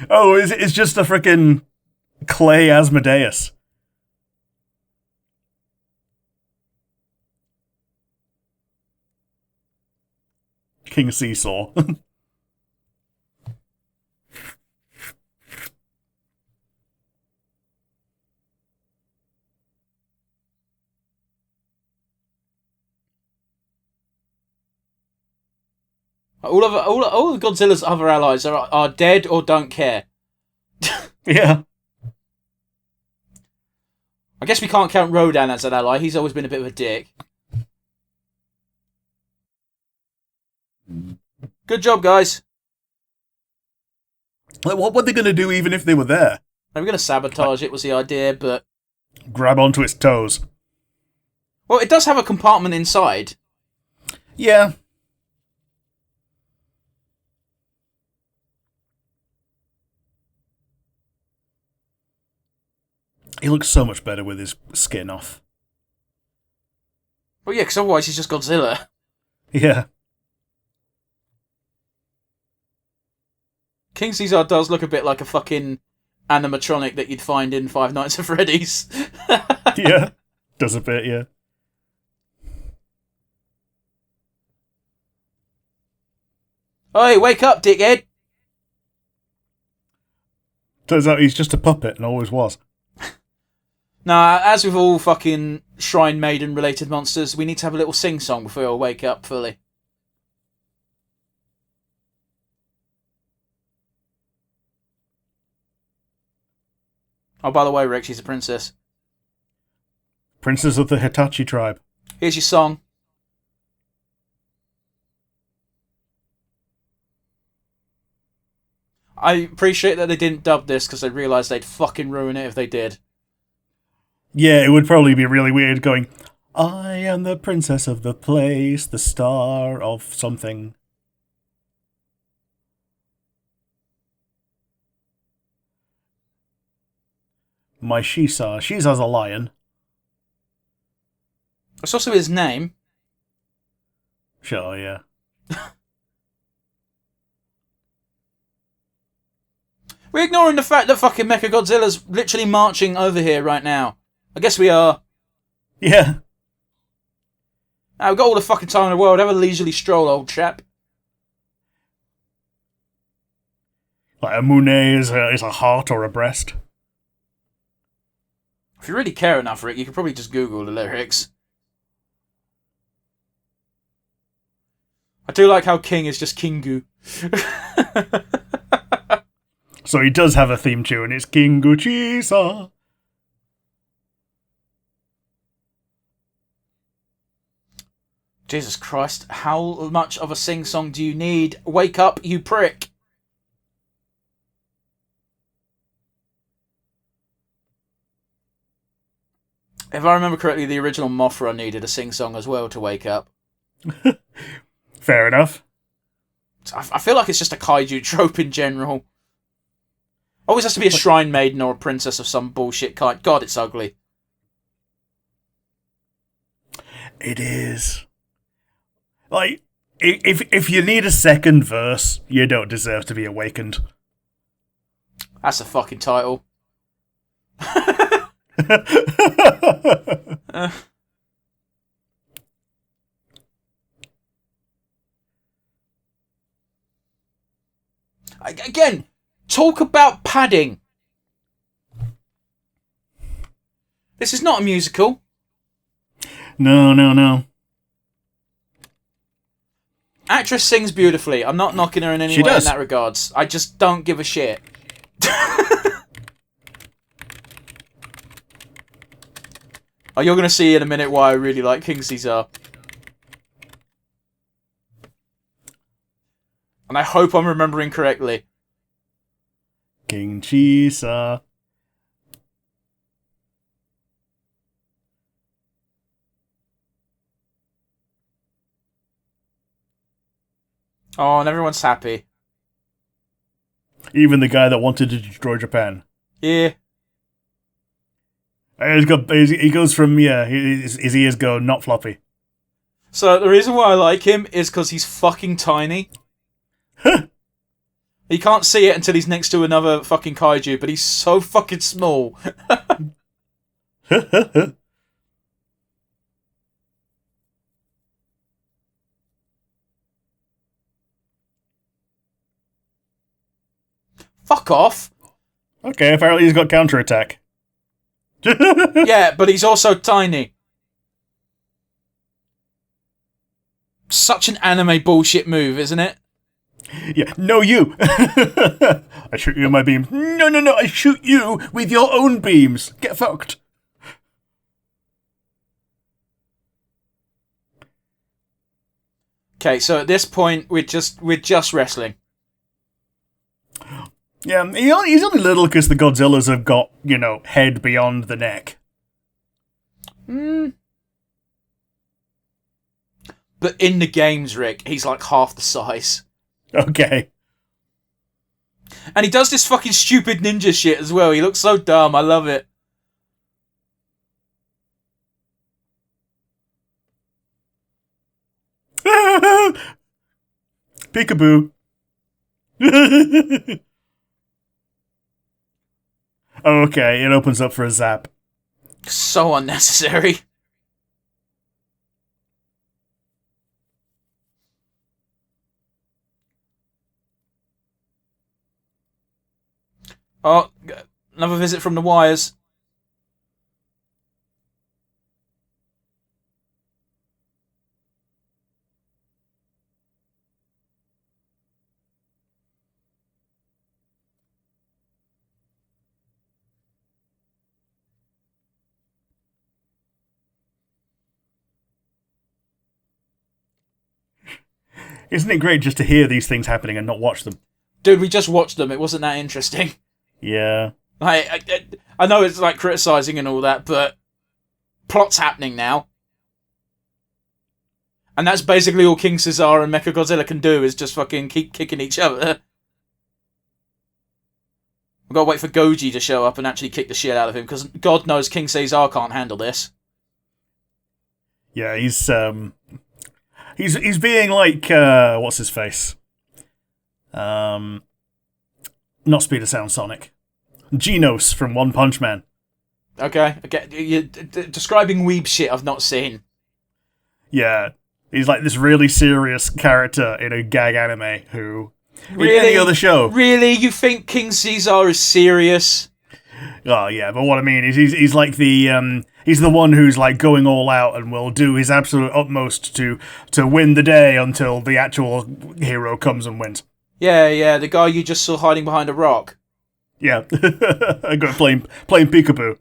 Oh, it's just a frickin' clay Asmodeus. King Seesaw. All of Godzilla's other allies are dead or don't care. Yeah. I guess we can't count Rodan as an ally. He's always been a bit of a dick. Good job, guys. Like, what were they going to do even if they were there? They were going to sabotage it was the idea, but... Grab onto its toes. Well, it does have a compartment inside. Yeah. He looks so much better with his skin off. Well, yeah, because otherwise he's just Godzilla. Yeah. King Caesar does look a bit like a fucking animatronic that you'd find in Five Nights at Freddy's. Yeah. Does a bit, yeah. Oi, wake up, dickhead! Turns out he's just a puppet and always was. Nah, as with all fucking Shrine Maiden related monsters, we need to have a little sing-song before we wake up fully. Oh, by the way, Rick, she's a princess. Princess of the Hitachi tribe. Here's your song. I appreciate that they didn't dub this because they realised they'd fucking ruin it if they did. Yeah, it would probably be really weird going, I am the princess of the place, the star of something. My Shisa. Shisa's a lion. It's also his name. Sure, yeah. We're ignoring the fact that fucking Mechagodzilla's literally marching over here right now. I guess we are. Yeah. We've got all the fucking time in the world. Have a leisurely stroll, old chap. Like a Monet is a heart or a breast. If you really care enough, Rick, you could probably just Google the lyrics. I do like how King is just Kingu. So he does have a theme tune. It's Kingu Chisa. Jesus Christ, how much of a sing-song do you need? Wake up, you prick! If I remember correctly, the original Mothra needed a sing-song as well to wake up. Fair enough. I feel like it's just a kaiju trope in general. Always has to be a shrine maiden or a princess of some bullshit kind. God, it's ugly. It is. Like, if you need a second verse, you don't deserve to be awakened. That's a fucking title. Again, talk about padding. This is not a musical. No. Actress sings beautifully. I'm not knocking her in any way in that regards. I just don't give a shit. Oh, you're going to see in a minute why I really like King Caesar. And I hope I'm remembering correctly. King Caesar. Oh, and everyone's happy. Even the guy that wanted to destroy Japan. Yeah. He goes from, his ears go not floppy. So the reason why I like him is because he's fucking tiny. He can't see it until he's next to another fucking kaiju, but he's so fucking small. Fuck off. Okay, apparently he's got counterattack. Yeah, but he's also tiny. Such an anime bullshit move, isn't it? Yeah, no you! I shoot you with my beams. No, I shoot you with your own beams. Get fucked. Okay, so at this point, we're just wrestling. Yeah, he's only little because the Godzillas have got, head beyond the neck. But in the games, Rick, he's like half the size. Okay. And he does this fucking stupid ninja shit as well. He looks so dumb. I love it. Peekaboo. Okay, it opens up for a zap. So unnecessary. Oh, another visit from the wires. Isn't it great just to hear these things happening and not watch them? Dude, we just watched them. It wasn't that interesting. Yeah. I know it's like criticising and all that, but plot's happening now. And that's basically all King Caesar and Mechagodzilla can do is just fucking keep kicking each other. We've got to wait for Goji to show up and actually kick the shit out of him, because God knows King Caesar can't handle this. Yeah, he's being like, what's his face? Not Speed of Sound Sonic. Genos from One Punch Man. Okay, you're describing weeb shit I've not seen. Yeah, he's like this really serious character in a gag anime who... Really? In any other show. Really? You think King Caesar is serious? Oh, yeah, but what I mean is he's like the... he's the one who's like going all out and will do his absolute utmost to win the day until the actual hero comes and wins. Yeah, the guy you just saw hiding behind a rock. Yeah, I got playing peekaboo.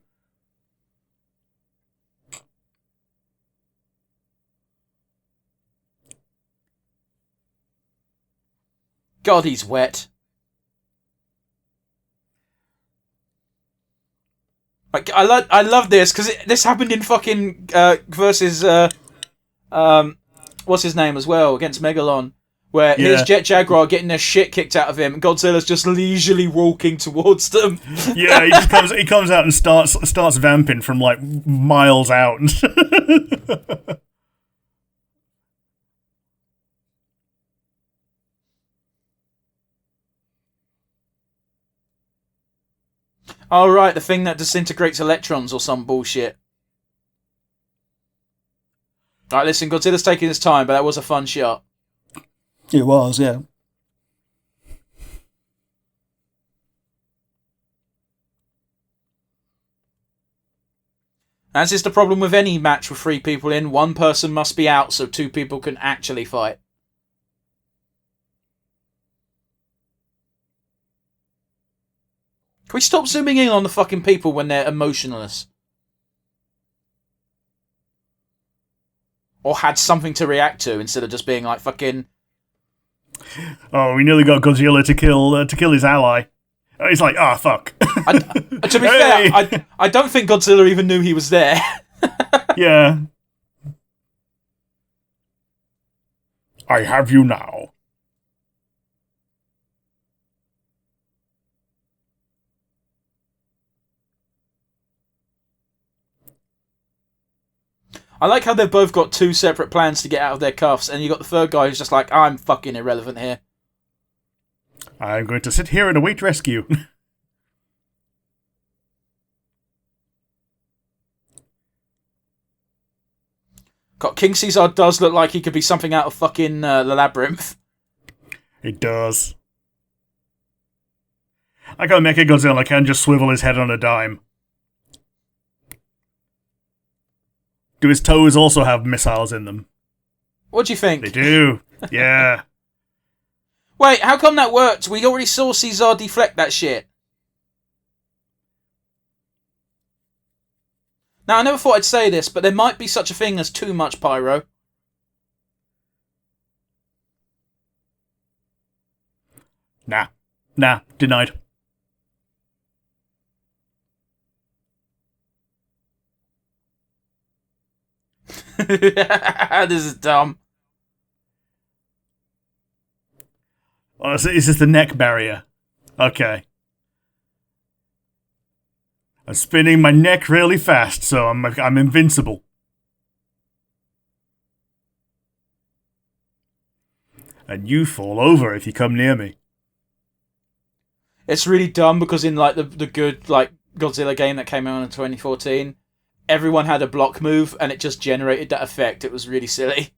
God, he's wet. Like, I love this because this happened in fucking versus what's his name as well against Megalon, where here's Jet Jaguar getting their shit kicked out of him, and Godzilla's just leisurely walking towards them. Yeah, he comes out and starts vamping from like miles out. Oh, right, the thing that disintegrates electrons or some bullshit. Alright, listen, Godzilla's taking his time, but that was a fun shot. It was, yeah. As is the problem with any match with 3 people in, one person must be out so 2 people can actually fight. Can we stop zooming in on the fucking people when they're emotionless? Or had something to react to instead of just being like fucking... Oh, we nearly got Godzilla to kill his ally. He's like, fuck. To be fair, I don't think Godzilla even knew he was there. Yeah. I have you now. I like how they've both got 2 separate plans to get out of their cuffs, and you got the third guy who's just like, I'm fucking irrelevant here. I'm going to sit here and await rescue. God, King Caesar does look like he could be something out of fucking the Labyrinth. It does. I got Mechagodzilla can just swivel his head on a dime. Do his toes also have missiles in them? What do you think? They do. Yeah. Wait, how come that worked? We already saw Caesar deflect that shit. Now, I never thought I'd say this, but there might be such a thing as too much pyro. Nah, denied. This is dumb. Oh, so is this the neck barrier? Okay. I'm spinning my neck really fast, so I'm invincible. And you fall over if you come near me. It's really dumb because in like the good like Godzilla game that came out in 2014, everyone had a block move and it just generated that effect. It was really silly.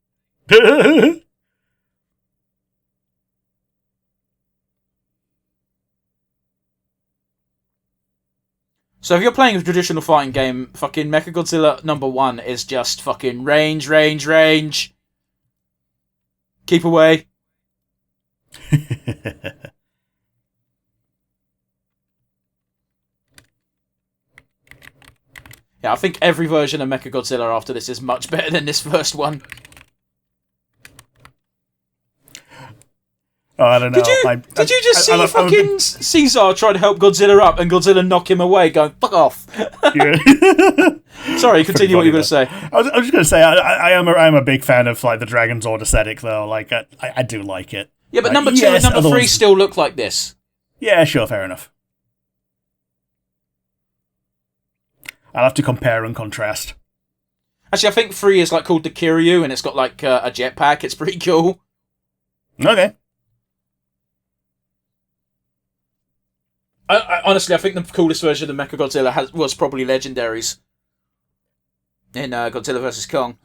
So if you're playing a traditional fighting game, fucking Mechagodzilla #1 is just fucking range, range, range. Keep away. Yeah, I think every version of Mechagodzilla after this is much better than this first one. Oh, I don't know. Did you just see fucking Caesar try to help Godzilla up and Godzilla knock him away, going, fuck off? Yeah. Sorry, continue what you were going to say. I was just going to say, I'm a big fan of like the Dragon Zord aesthetic, though. Like, I do like it. Yeah, but number 2 and number 3 still look like this. Yeah, sure, fair enough. I'll have to compare and contrast. Actually, I think 3 is like called the Kiryu, and it's got like a jetpack. It's pretty cool. Okay. Honestly, I think the coolest version of Mechagodzilla was probably Legendaries in Godzilla vs. Kong.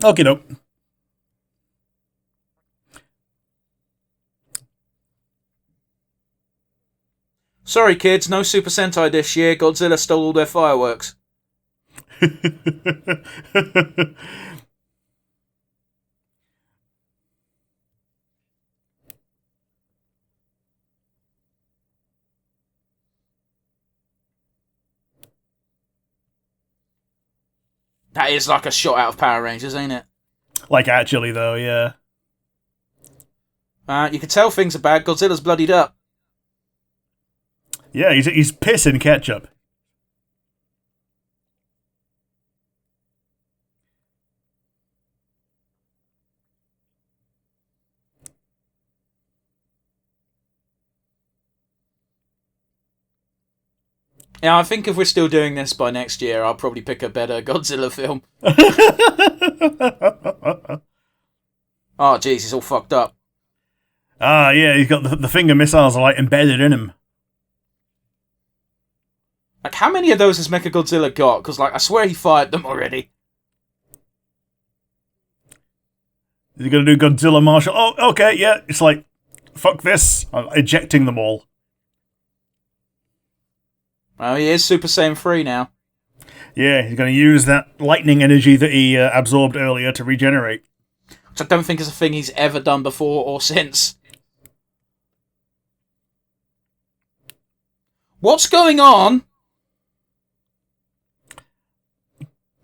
Okay, doke. Sorry, kids, no Super Sentai this year. Godzilla stole all their fireworks. That is like a shot out of Power Rangers, ain't it? Like, actually, though, yeah. You can tell things are bad. Godzilla's bloodied up. Yeah, he's pissing ketchup. Yeah, I think if we're still doing this by next year, I'll probably pick a better Godzilla film. Oh, jeez, he's all fucked up. Ah, yeah, he's got the finger missiles are like embedded in him. Like, how many of those has Mechagodzilla got? Because, like, I swear he fired them already. Is he gonna do Godzilla Marshall? Oh, okay, yeah. It's like, fuck this. I'm ejecting them all. Oh, he is Super Saiyan 3 now. Yeah, he's gonna use that lightning energy that he absorbed earlier to regenerate. Which I don't think is a thing he's ever done before or since. What's going on?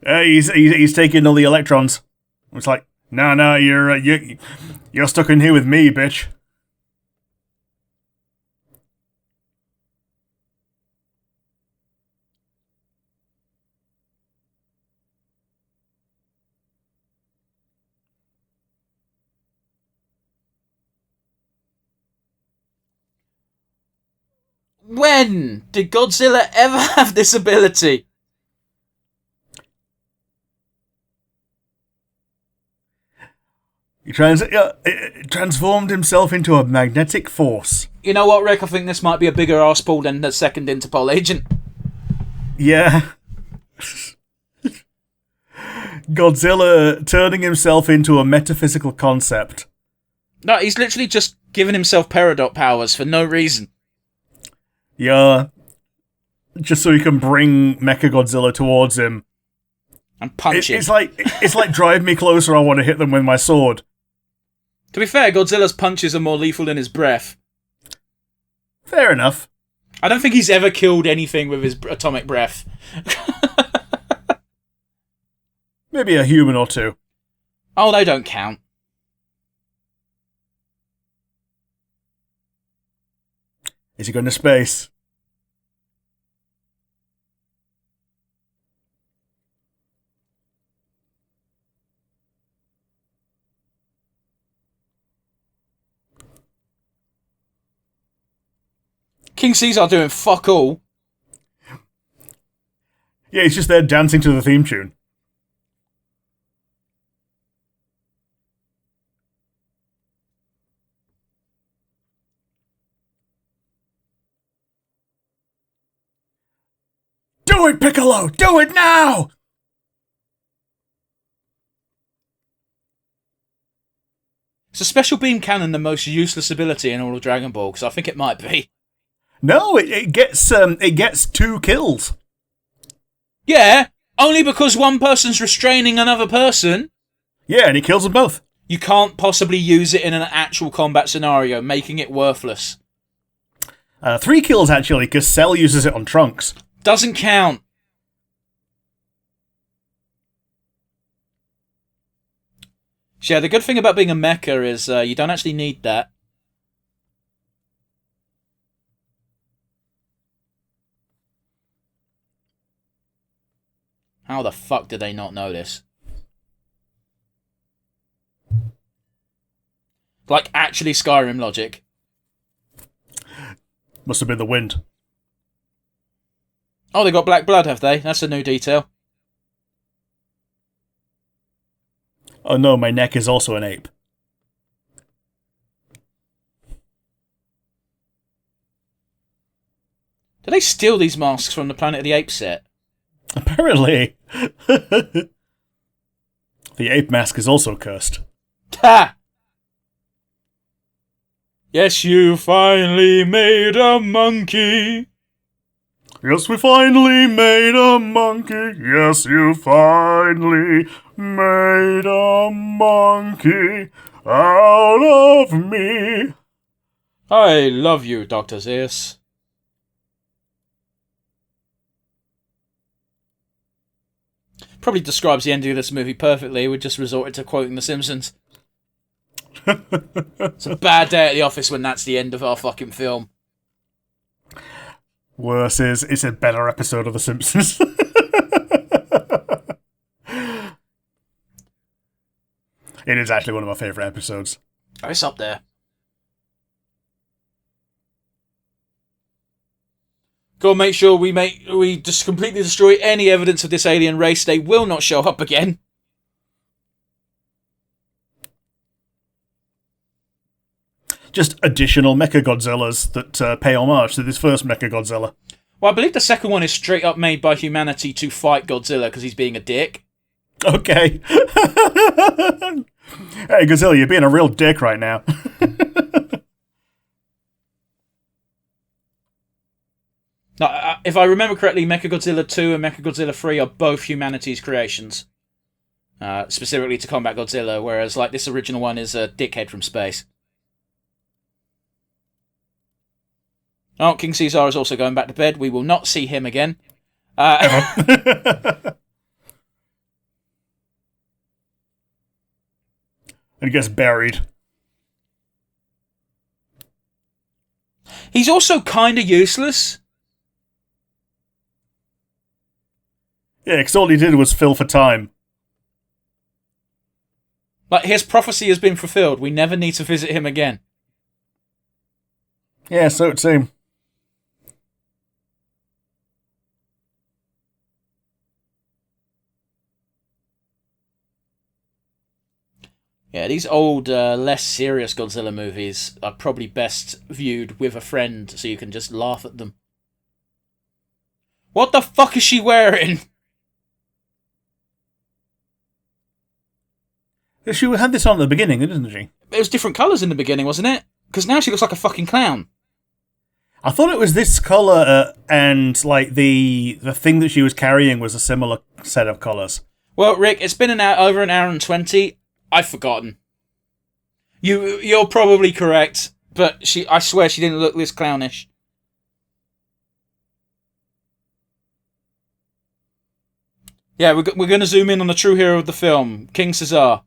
He's taking all the electrons. It's like, no, you're stuck in here with me, bitch. When did Godzilla ever have this ability? He transformed himself into a magnetic force. You know what, Rick? I think this might be a bigger arseball than the second Interpol agent. Yeah. Godzilla turning himself into a metaphysical concept. No, he's literally just given himself Peridot powers for no reason. Yeah. Just so he can bring Mechagodzilla towards him. And punch him. It's like drive me closer, I want to hit them with my sword. To be fair, Godzilla's punches are more lethal than his breath. Fair enough. I don't think he's ever killed anything with his atomic breath. Maybe a human or two. Oh, they don't count. Is he going to space? King Caesar doing fuck all. Yeah, he's just there dancing to the theme tune. Do it, Piccolo! Do it now! Is a special beam cannon the most useless ability in all of Dragon Ball? Because I think it might be. No, it gets 2 kills. Yeah, only because one person's restraining another person. Yeah, and it kills them both. You can't possibly use it in an actual combat scenario, making it worthless. 3 kills, actually, because Cell uses it on Trunks. Doesn't count. Yeah, the good thing about being a mecha is you don't actually need that. How the fuck did they not know this? Like, actually Skyrim logic. Must have been the wind. Oh, they got black blood, have they? That's a new detail. Oh no, my neck is also an ape. Did they steal these masks from the Planet of the Apes set? Apparently. The ape mask is also cursed. Ha! Yes, you finally made a monkey. Yes, we finally made a monkey. Yes, you finally made a monkey out of me. I love you, Dr. Zeus. Probably describes the ending of this movie perfectly. We just resorted to quoting The Simpsons. It's a bad day at the office when that's the end of our fucking film. Worse is, it's a better episode of The Simpsons. It is actually one of my favourite episodes. Oh, it's up there. Gotta make sure we just completely destroy any evidence of this alien race. They will not show up again. Just additional Mechagodzillas that pay homage to this first Mechagodzilla. Well, I believe the second one is straight up made by humanity to fight Godzilla because he's being a dick. Okay. Hey, Godzilla, you're being a real dick right now. Now, if I remember correctly, Mechagodzilla 2 and Mechagodzilla 3 are both humanity's creations. Specifically to combat Godzilla, whereas like this original one is a dickhead from space. Oh, King Caesar is also going back to bed. We will not see him again. And he gets buried. He's also kind of useless. Yeah, because all he did was fill for time. Like, his prophecy has been fulfilled. We never need to visit him again. Yeah, so it seemed. Yeah, these old, less serious Godzilla movies are probably best viewed with a friend so you can just laugh at them. What the fuck is she wearing? She had this on at the beginning, didn't she? It was different colours in the beginning, wasn't it? Because now she looks like a fucking clown. I thought it was this colour, and like the thing that she was carrying was a similar set of colours. Well, Rick, it's been over an hour and 20. I've forgotten. You're probably correct, but I swear she didn't look this clownish. Yeah, we're going to zoom in on the true hero of the film, King Caesar.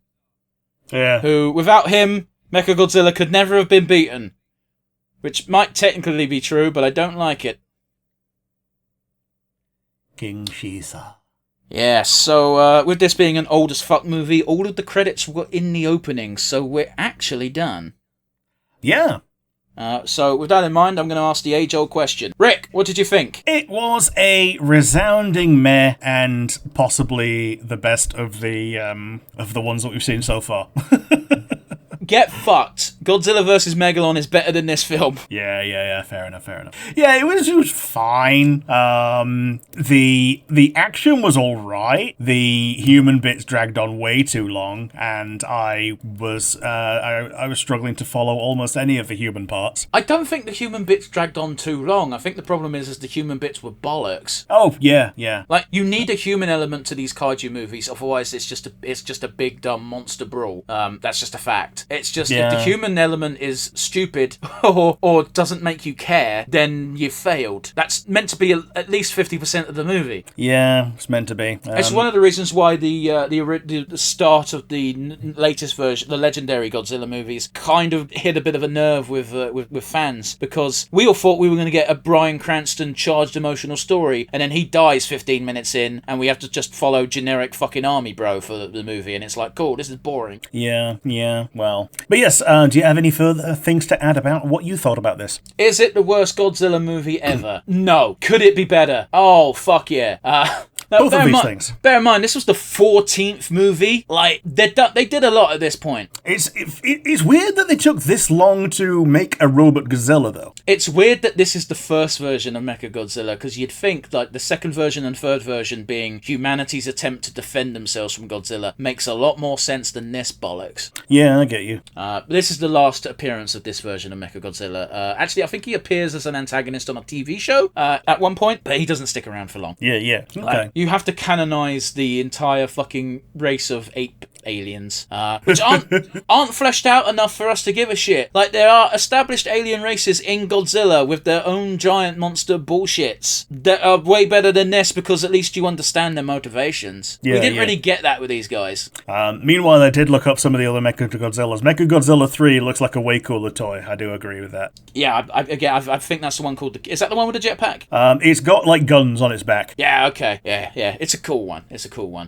Yeah. Who, without him, Mechagodzilla could never have been beaten. Which might technically be true, but I don't like it. King Shisa. Yeah, so with this being an old as fuck movie, all of the credits were in the opening, so we're actually done. Yeah. So with that in mind, I'm going to ask the age-old question. Rick, what did you think? It was a resounding meh, and possibly the best of the ones that we've seen so far. Get fucked. Godzilla Versus Megalon is better than this film. Yeah. Fair enough. Yeah, it was fine. The action was all right. The human bits dragged on way too long, and I was struggling to follow almost any of the human parts. I don't think the human bits dragged on too long. I think the problem is the human bits were bollocks. Oh yeah. Like, you need a human element to these kaiju movies, otherwise it's just a big dumb monster brawl. That's just a fact. It's just, if the human element is stupid or doesn't make you care, then you failed. That's meant to be at least 50% of the movie. Yeah, it's meant to be. It's one of the reasons why the start of the latest version, the legendary Godzilla movies, kind of hit a bit of a nerve with fans, because we all thought we were going to get a Bryan Cranston charged emotional story, and then he dies 15 minutes in, and we have to just follow generic fucking army bro for the movie, and it's like, cool, this is boring. Yeah, well. But yes, do you have any further things to add about what you thought about this? Is it the worst Godzilla movie ever? No. Could it be better? Oh, fuck yeah. Now, both of these things. Bear in mind, this was the 14th movie. Like, they did a lot at this point. It's weird that they took this long to make a robot Godzilla, though. It's weird that this is the first version of Mechagodzilla, because you'd think like the second version and third version being humanity's attempt to defend themselves from Godzilla makes a lot more sense than this bollocks. Yeah, I get you. This is the last appearance of this version of Mechagodzilla. Actually, I think he appears as an antagonist on a TV show at one point, but he doesn't stick around for long. Yeah. Okay. Like, you have to canonize the entire fucking race of ape aliens, which aren't fleshed out enough for us to give a shit. Like, there are established alien races in Godzilla with their own giant monster bullshits that are way better than this, because at least you understand their motivations. We didn't really get that with these guys. Meanwhile, I did look up some of the other Mechagodzillas. Mechagodzilla 3 looks like a way cooler toy. I do agree with that. Yeah, I think that's the one called is that the one with the jetpack? It's got like guns on its back. Yeah, okay. Yeah. It's a cool one.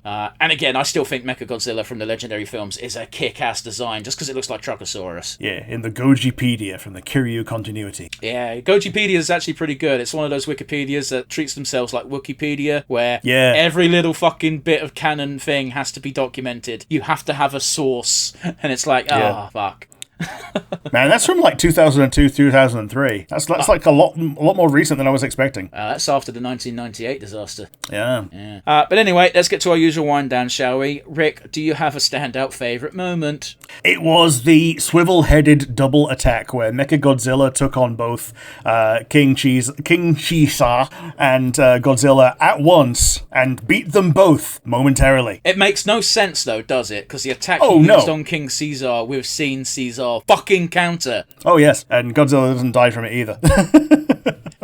And again, I still think Mechagodzilla from the legendary films is a kick-ass design, just because it looks like Truckosaurus. Yeah, in the Gojipedia from the Kiryu continuity. Yeah, Gojipedia is actually pretty good. It's one of those Wikipedias that treats themselves like Wikipedia, where every little fucking bit of canon thing has to be documented. You have to have a source, and it's like, fuck. Man, that's from like 2002, 2003. That's like a lot more recent than I was expecting. That's after the 1998 disaster. Yeah. But anyway, let's get to our usual wind down, shall we? Rick, do you have a standout favourite moment? It was the swivel-headed double attack where Mechagodzilla took on both King Shisa and Godzilla at once and beat them both momentarily. It makes no sense, though, does it? Because the attack he used on King Caesar, we've seen Caesar fucking counter. Oh, yes, and Godzilla doesn't die from it either.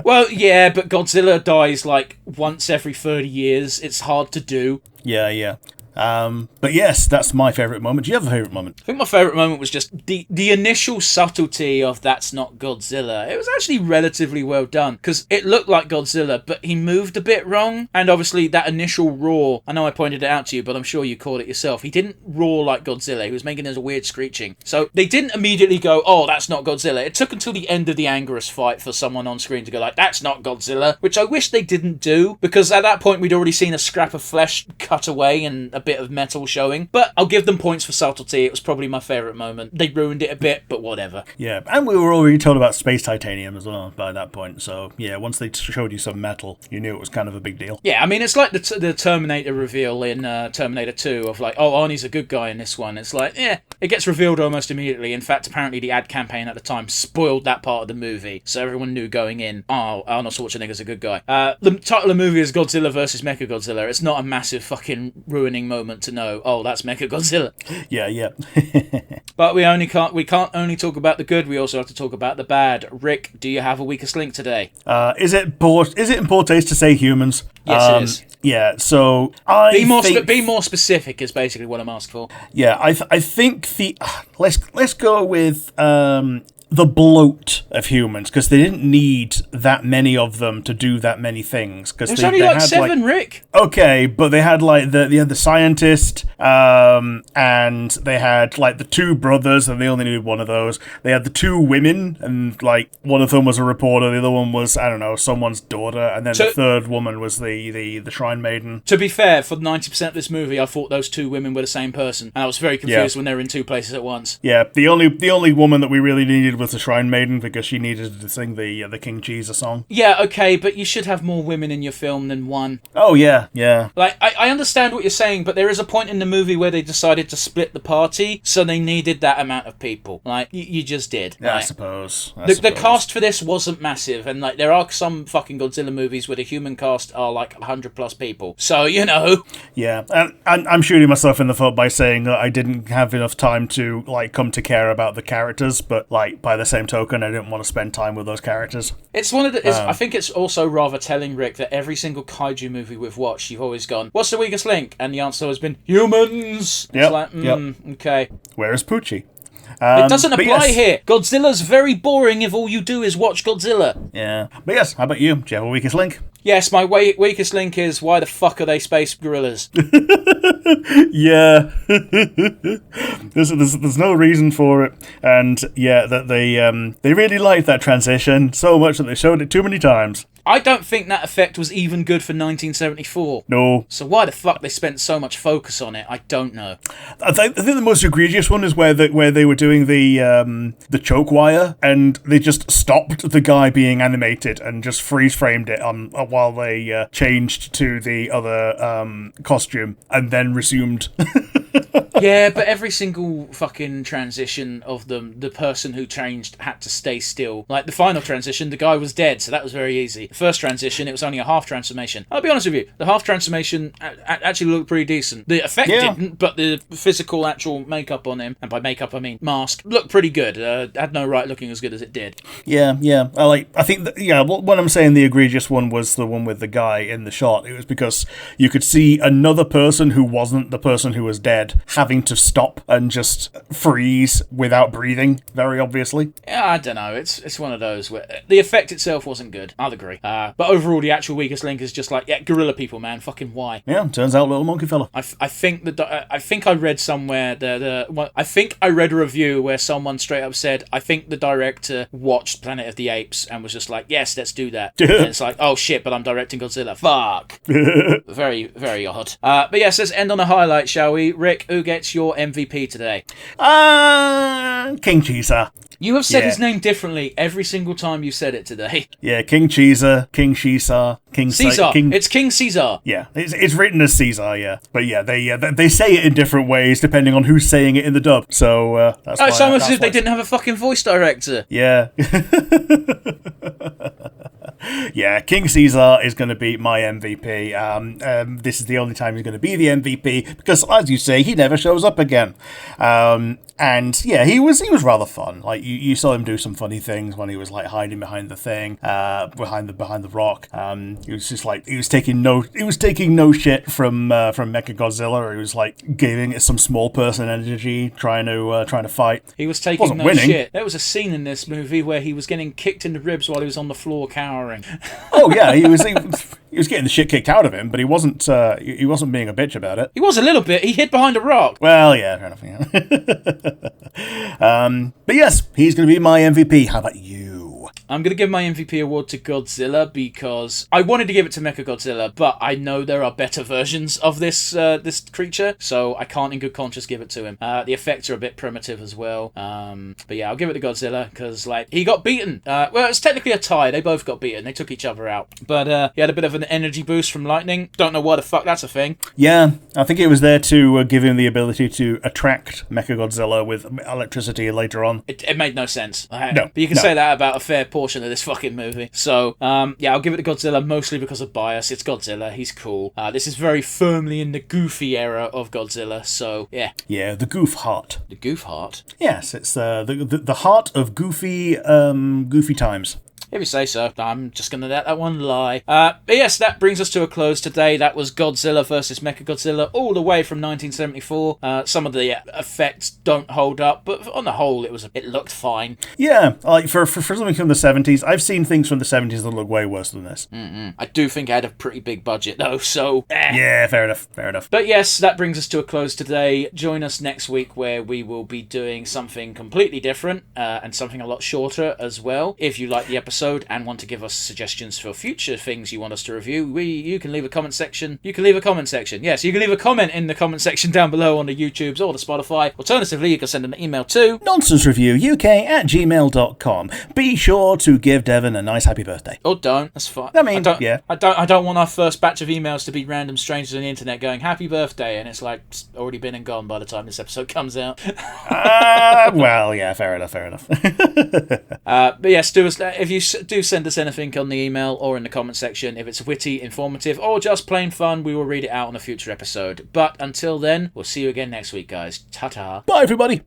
Well, yeah, but Godzilla dies like once every 30 years. It's hard to do. Yeah. But yes, that's my favourite moment. Do you have a favourite moment? I think my favourite moment was just the initial subtlety of that's not Godzilla. It was actually relatively well done, because it looked like Godzilla, but he moved a bit wrong. And obviously that initial roar, I know I pointed it out to you, but I'm sure you caught it yourself. He didn't roar like Godzilla. He was making it a weird screeching. So they didn't immediately go, oh, that's not Godzilla. It took until the end of the Anguirus fight for someone on screen to go like, that's not Godzilla, which I wish they didn't do, because at that point we'd already seen a scrap of flesh cut away and a bit of metal showing. But I'll give them points for subtlety. It was probably my favourite moment. They ruined it a bit, but whatever. Yeah, and we were already told about space titanium as well by that point. So yeah, once they showed you some metal, you knew it was kind of a big deal. Yeah, I mean, it's like the Terminator reveal in Terminator 2 of like, oh, Arnie's a good guy in this one. It's like, it gets revealed almost immediately. In fact, apparently the ad campaign at the time spoiled that part of the movie, so everyone knew going in, oh, Arnold Schwarzenegger's a good guy. The title of the movie is Godzilla Versus Mechagodzilla. It's not a massive fucking ruining moment to know, oh, that's Mechagodzilla. Yeah. But we can't only talk about the good, we also have to talk about the bad. Rick, do you have a weakest link today? Is it in poor taste to say humans? Yes, it is. Yeah, so be more specific is basically what I'm asking for. Yeah, I think let's go with the bloat of humans, because they didn't need that many of them to do that many things. Because there's only like 7, Rick. Okay, but they had like the scientist, and they had like the 2 brothers, and they only needed one of those. They had the 2 women, and like one of them was a reporter, the other one was, I don't know, someone's daughter, and then the third woman was the shrine maiden. To be fair, for 90% of this movie, I thought those 2 women were the same person, and I was very confused when they were in 2 places at once. Yeah, the only woman that we really needed was the shrine maiden, because she needed to sing the King Cheeser song. Yeah, okay, but you should have more women in your film than 1. Oh yeah, yeah. Like, I understand what you're saying, but there is a point in the movie where they decided to split the party, so they needed that amount of people. Like, you just did. Yeah, like, I suppose. The cast for this wasn't massive, and like there are some fucking Godzilla movies where the human cast are like 100 plus people. So, you know. Yeah, and I'm shooting myself in the foot by saying that I didn't have enough time to like come to care about the characters, but like by the same token, I didn't want to spend time with those characters. It's one of the. I think it's also rather telling, Rick, that every single kaiju movie we've watched, you've always gone, "What's the weakest link?" And the answer has been humans. Yep, It's like, okay. Where is Poochie? It doesn't apply here. Godzilla's very boring if all you do is watch Godzilla. Yeah. But yes, how about you? Do you have a weakest link? Yes, my weakest link is, why the fuck are they space gorillas? Yeah. there's no reason for it. And yeah, that they really liked that transition so much that they showed it too many times. I don't think that effect was even good for 1974. No. So why the fuck they spent so much focus on it, I don't know. I think the most egregious one is where they were doing the choke wire, and they just stopped the guy being animated and just freeze framed it while they changed to the other costume and then resumed. Yeah, but every single fucking transition of them, the person who changed had to stay still. Like the final transition, the guy was dead, so that was very easy. The first transition, it was only a half transformation. I'll be honest with you, the half transformation actually looked pretty decent. The effect didn't, but the physical actual makeup on him, and by makeup I mean mask, looked pretty good. Had no right looking as good as it did. Yeah. I think when I'm saying the egregious one was the one with the guy in the shot, it was because you could see another person who wasn't the person who was dead having to stop and just freeze without breathing, very obviously. Yeah, I don't know. It's one of those where the effect itself wasn't good. I'll agree. But overall, the actual weakest link is just like, yeah, gorilla people, man. Fucking why? Yeah, turns out little monkey fella. I think I read somewhere I think I read a review where someone straight up said, I think the director watched Planet of the Apes and was just like, yes, let's do that. And it's like, oh shit, but I'm directing Godzilla. Fuck. Very, very odd. But yes, let's end on a highlight, shall we? Rick, who gets your MVP today? King Cheeser. You have said his name differently every single time you said it today. Yeah, King Cheeser, King Caesar, King Caesar. It's King Caesar. Yeah, it's written as Caesar. Yeah, but yeah, they say it in different ways depending on who's saying it in the dub. So that's why. It's almost as if they didn't have a fucking voice director. Yeah. Yeah, King Caesar is going to be my MVP. This is the only time he's going to be the MVP because, as you say, he never shows up again. And yeah, he was rather fun. Like you saw him do some funny things when he was like hiding behind the thing, behind the rock. He was just like he was taking no shit from Mechagodzilla. He was like giving it some small person energy, trying to fight. He was taking no shit. There was a scene in this movie where he was getting kicked in the ribs while he was on the floor cowering. Oh yeah, he was getting the shit kicked out of him, but he wasn't being a bitch about it. He was a little bit. He hid behind a rock. Well, yeah, fair enough. Yeah. But yes, he's going to be my MVP. How about you? I'm going to give my MVP award to Godzilla because I wanted to give it to Mechagodzilla, but I know there are better versions of this creature, so I can't in good conscience give it to him. The effects are a bit primitive as well. But yeah, I'll give it to Godzilla because like he got beaten. Well, it's technically a tie. They both got beaten. They took each other out. But he had a bit of an energy boost from lightning. Don't know why the fuck that's a thing. Yeah, I think it was there to give him the ability to attract Mechagodzilla with electricity later on. It made no sense. No, but you can say that about a fair portion of this fucking movie. So, yeah, I'll give it to Godzilla mostly because of bias. It's Godzilla. He's cool. This is very firmly in the goofy era of Godzilla. So, yeah. Yeah, the goof heart. The goof heart? Yes, it's the heart of goofy times. If you say so. I'm just going to let that one lie. But yes, that brings us to a close today. That was Godzilla Versus Mechagodzilla, all the way from 1974. Some of the effects don't hold up, but on the whole, it looked fine. Yeah, like for something from the 70s, I've seen things from the 70s that look way worse than this. I do think I had a pretty big budget, though, so... Yeah, fair enough. But yes, that brings us to a close today. Join us next week, where we will be doing something completely different, and something a lot shorter as well. If you like the episode and want to give us suggestions for future things you want us to review, you can leave a comment section. Yes, you can leave a comment in the comment section down below on the YouTubes or the Spotify. Alternatively, you can send an email to nonsensereviewuk@gmail.com. Be sure to give Devon a nice happy birthday. Or don't. That's fine. I don't want our first batch of emails to be random strangers on the internet going happy birthday, and it's like it's already been and gone by the time this episode comes out. Well, yeah, fair enough. But yes, if you do send us anything on the email or in the comment section, if it's witty, informative, or just plain fun, we will read it out on a future episode. But until then, we'll see you again next week, guys. Ta-ta. Bye, everybody.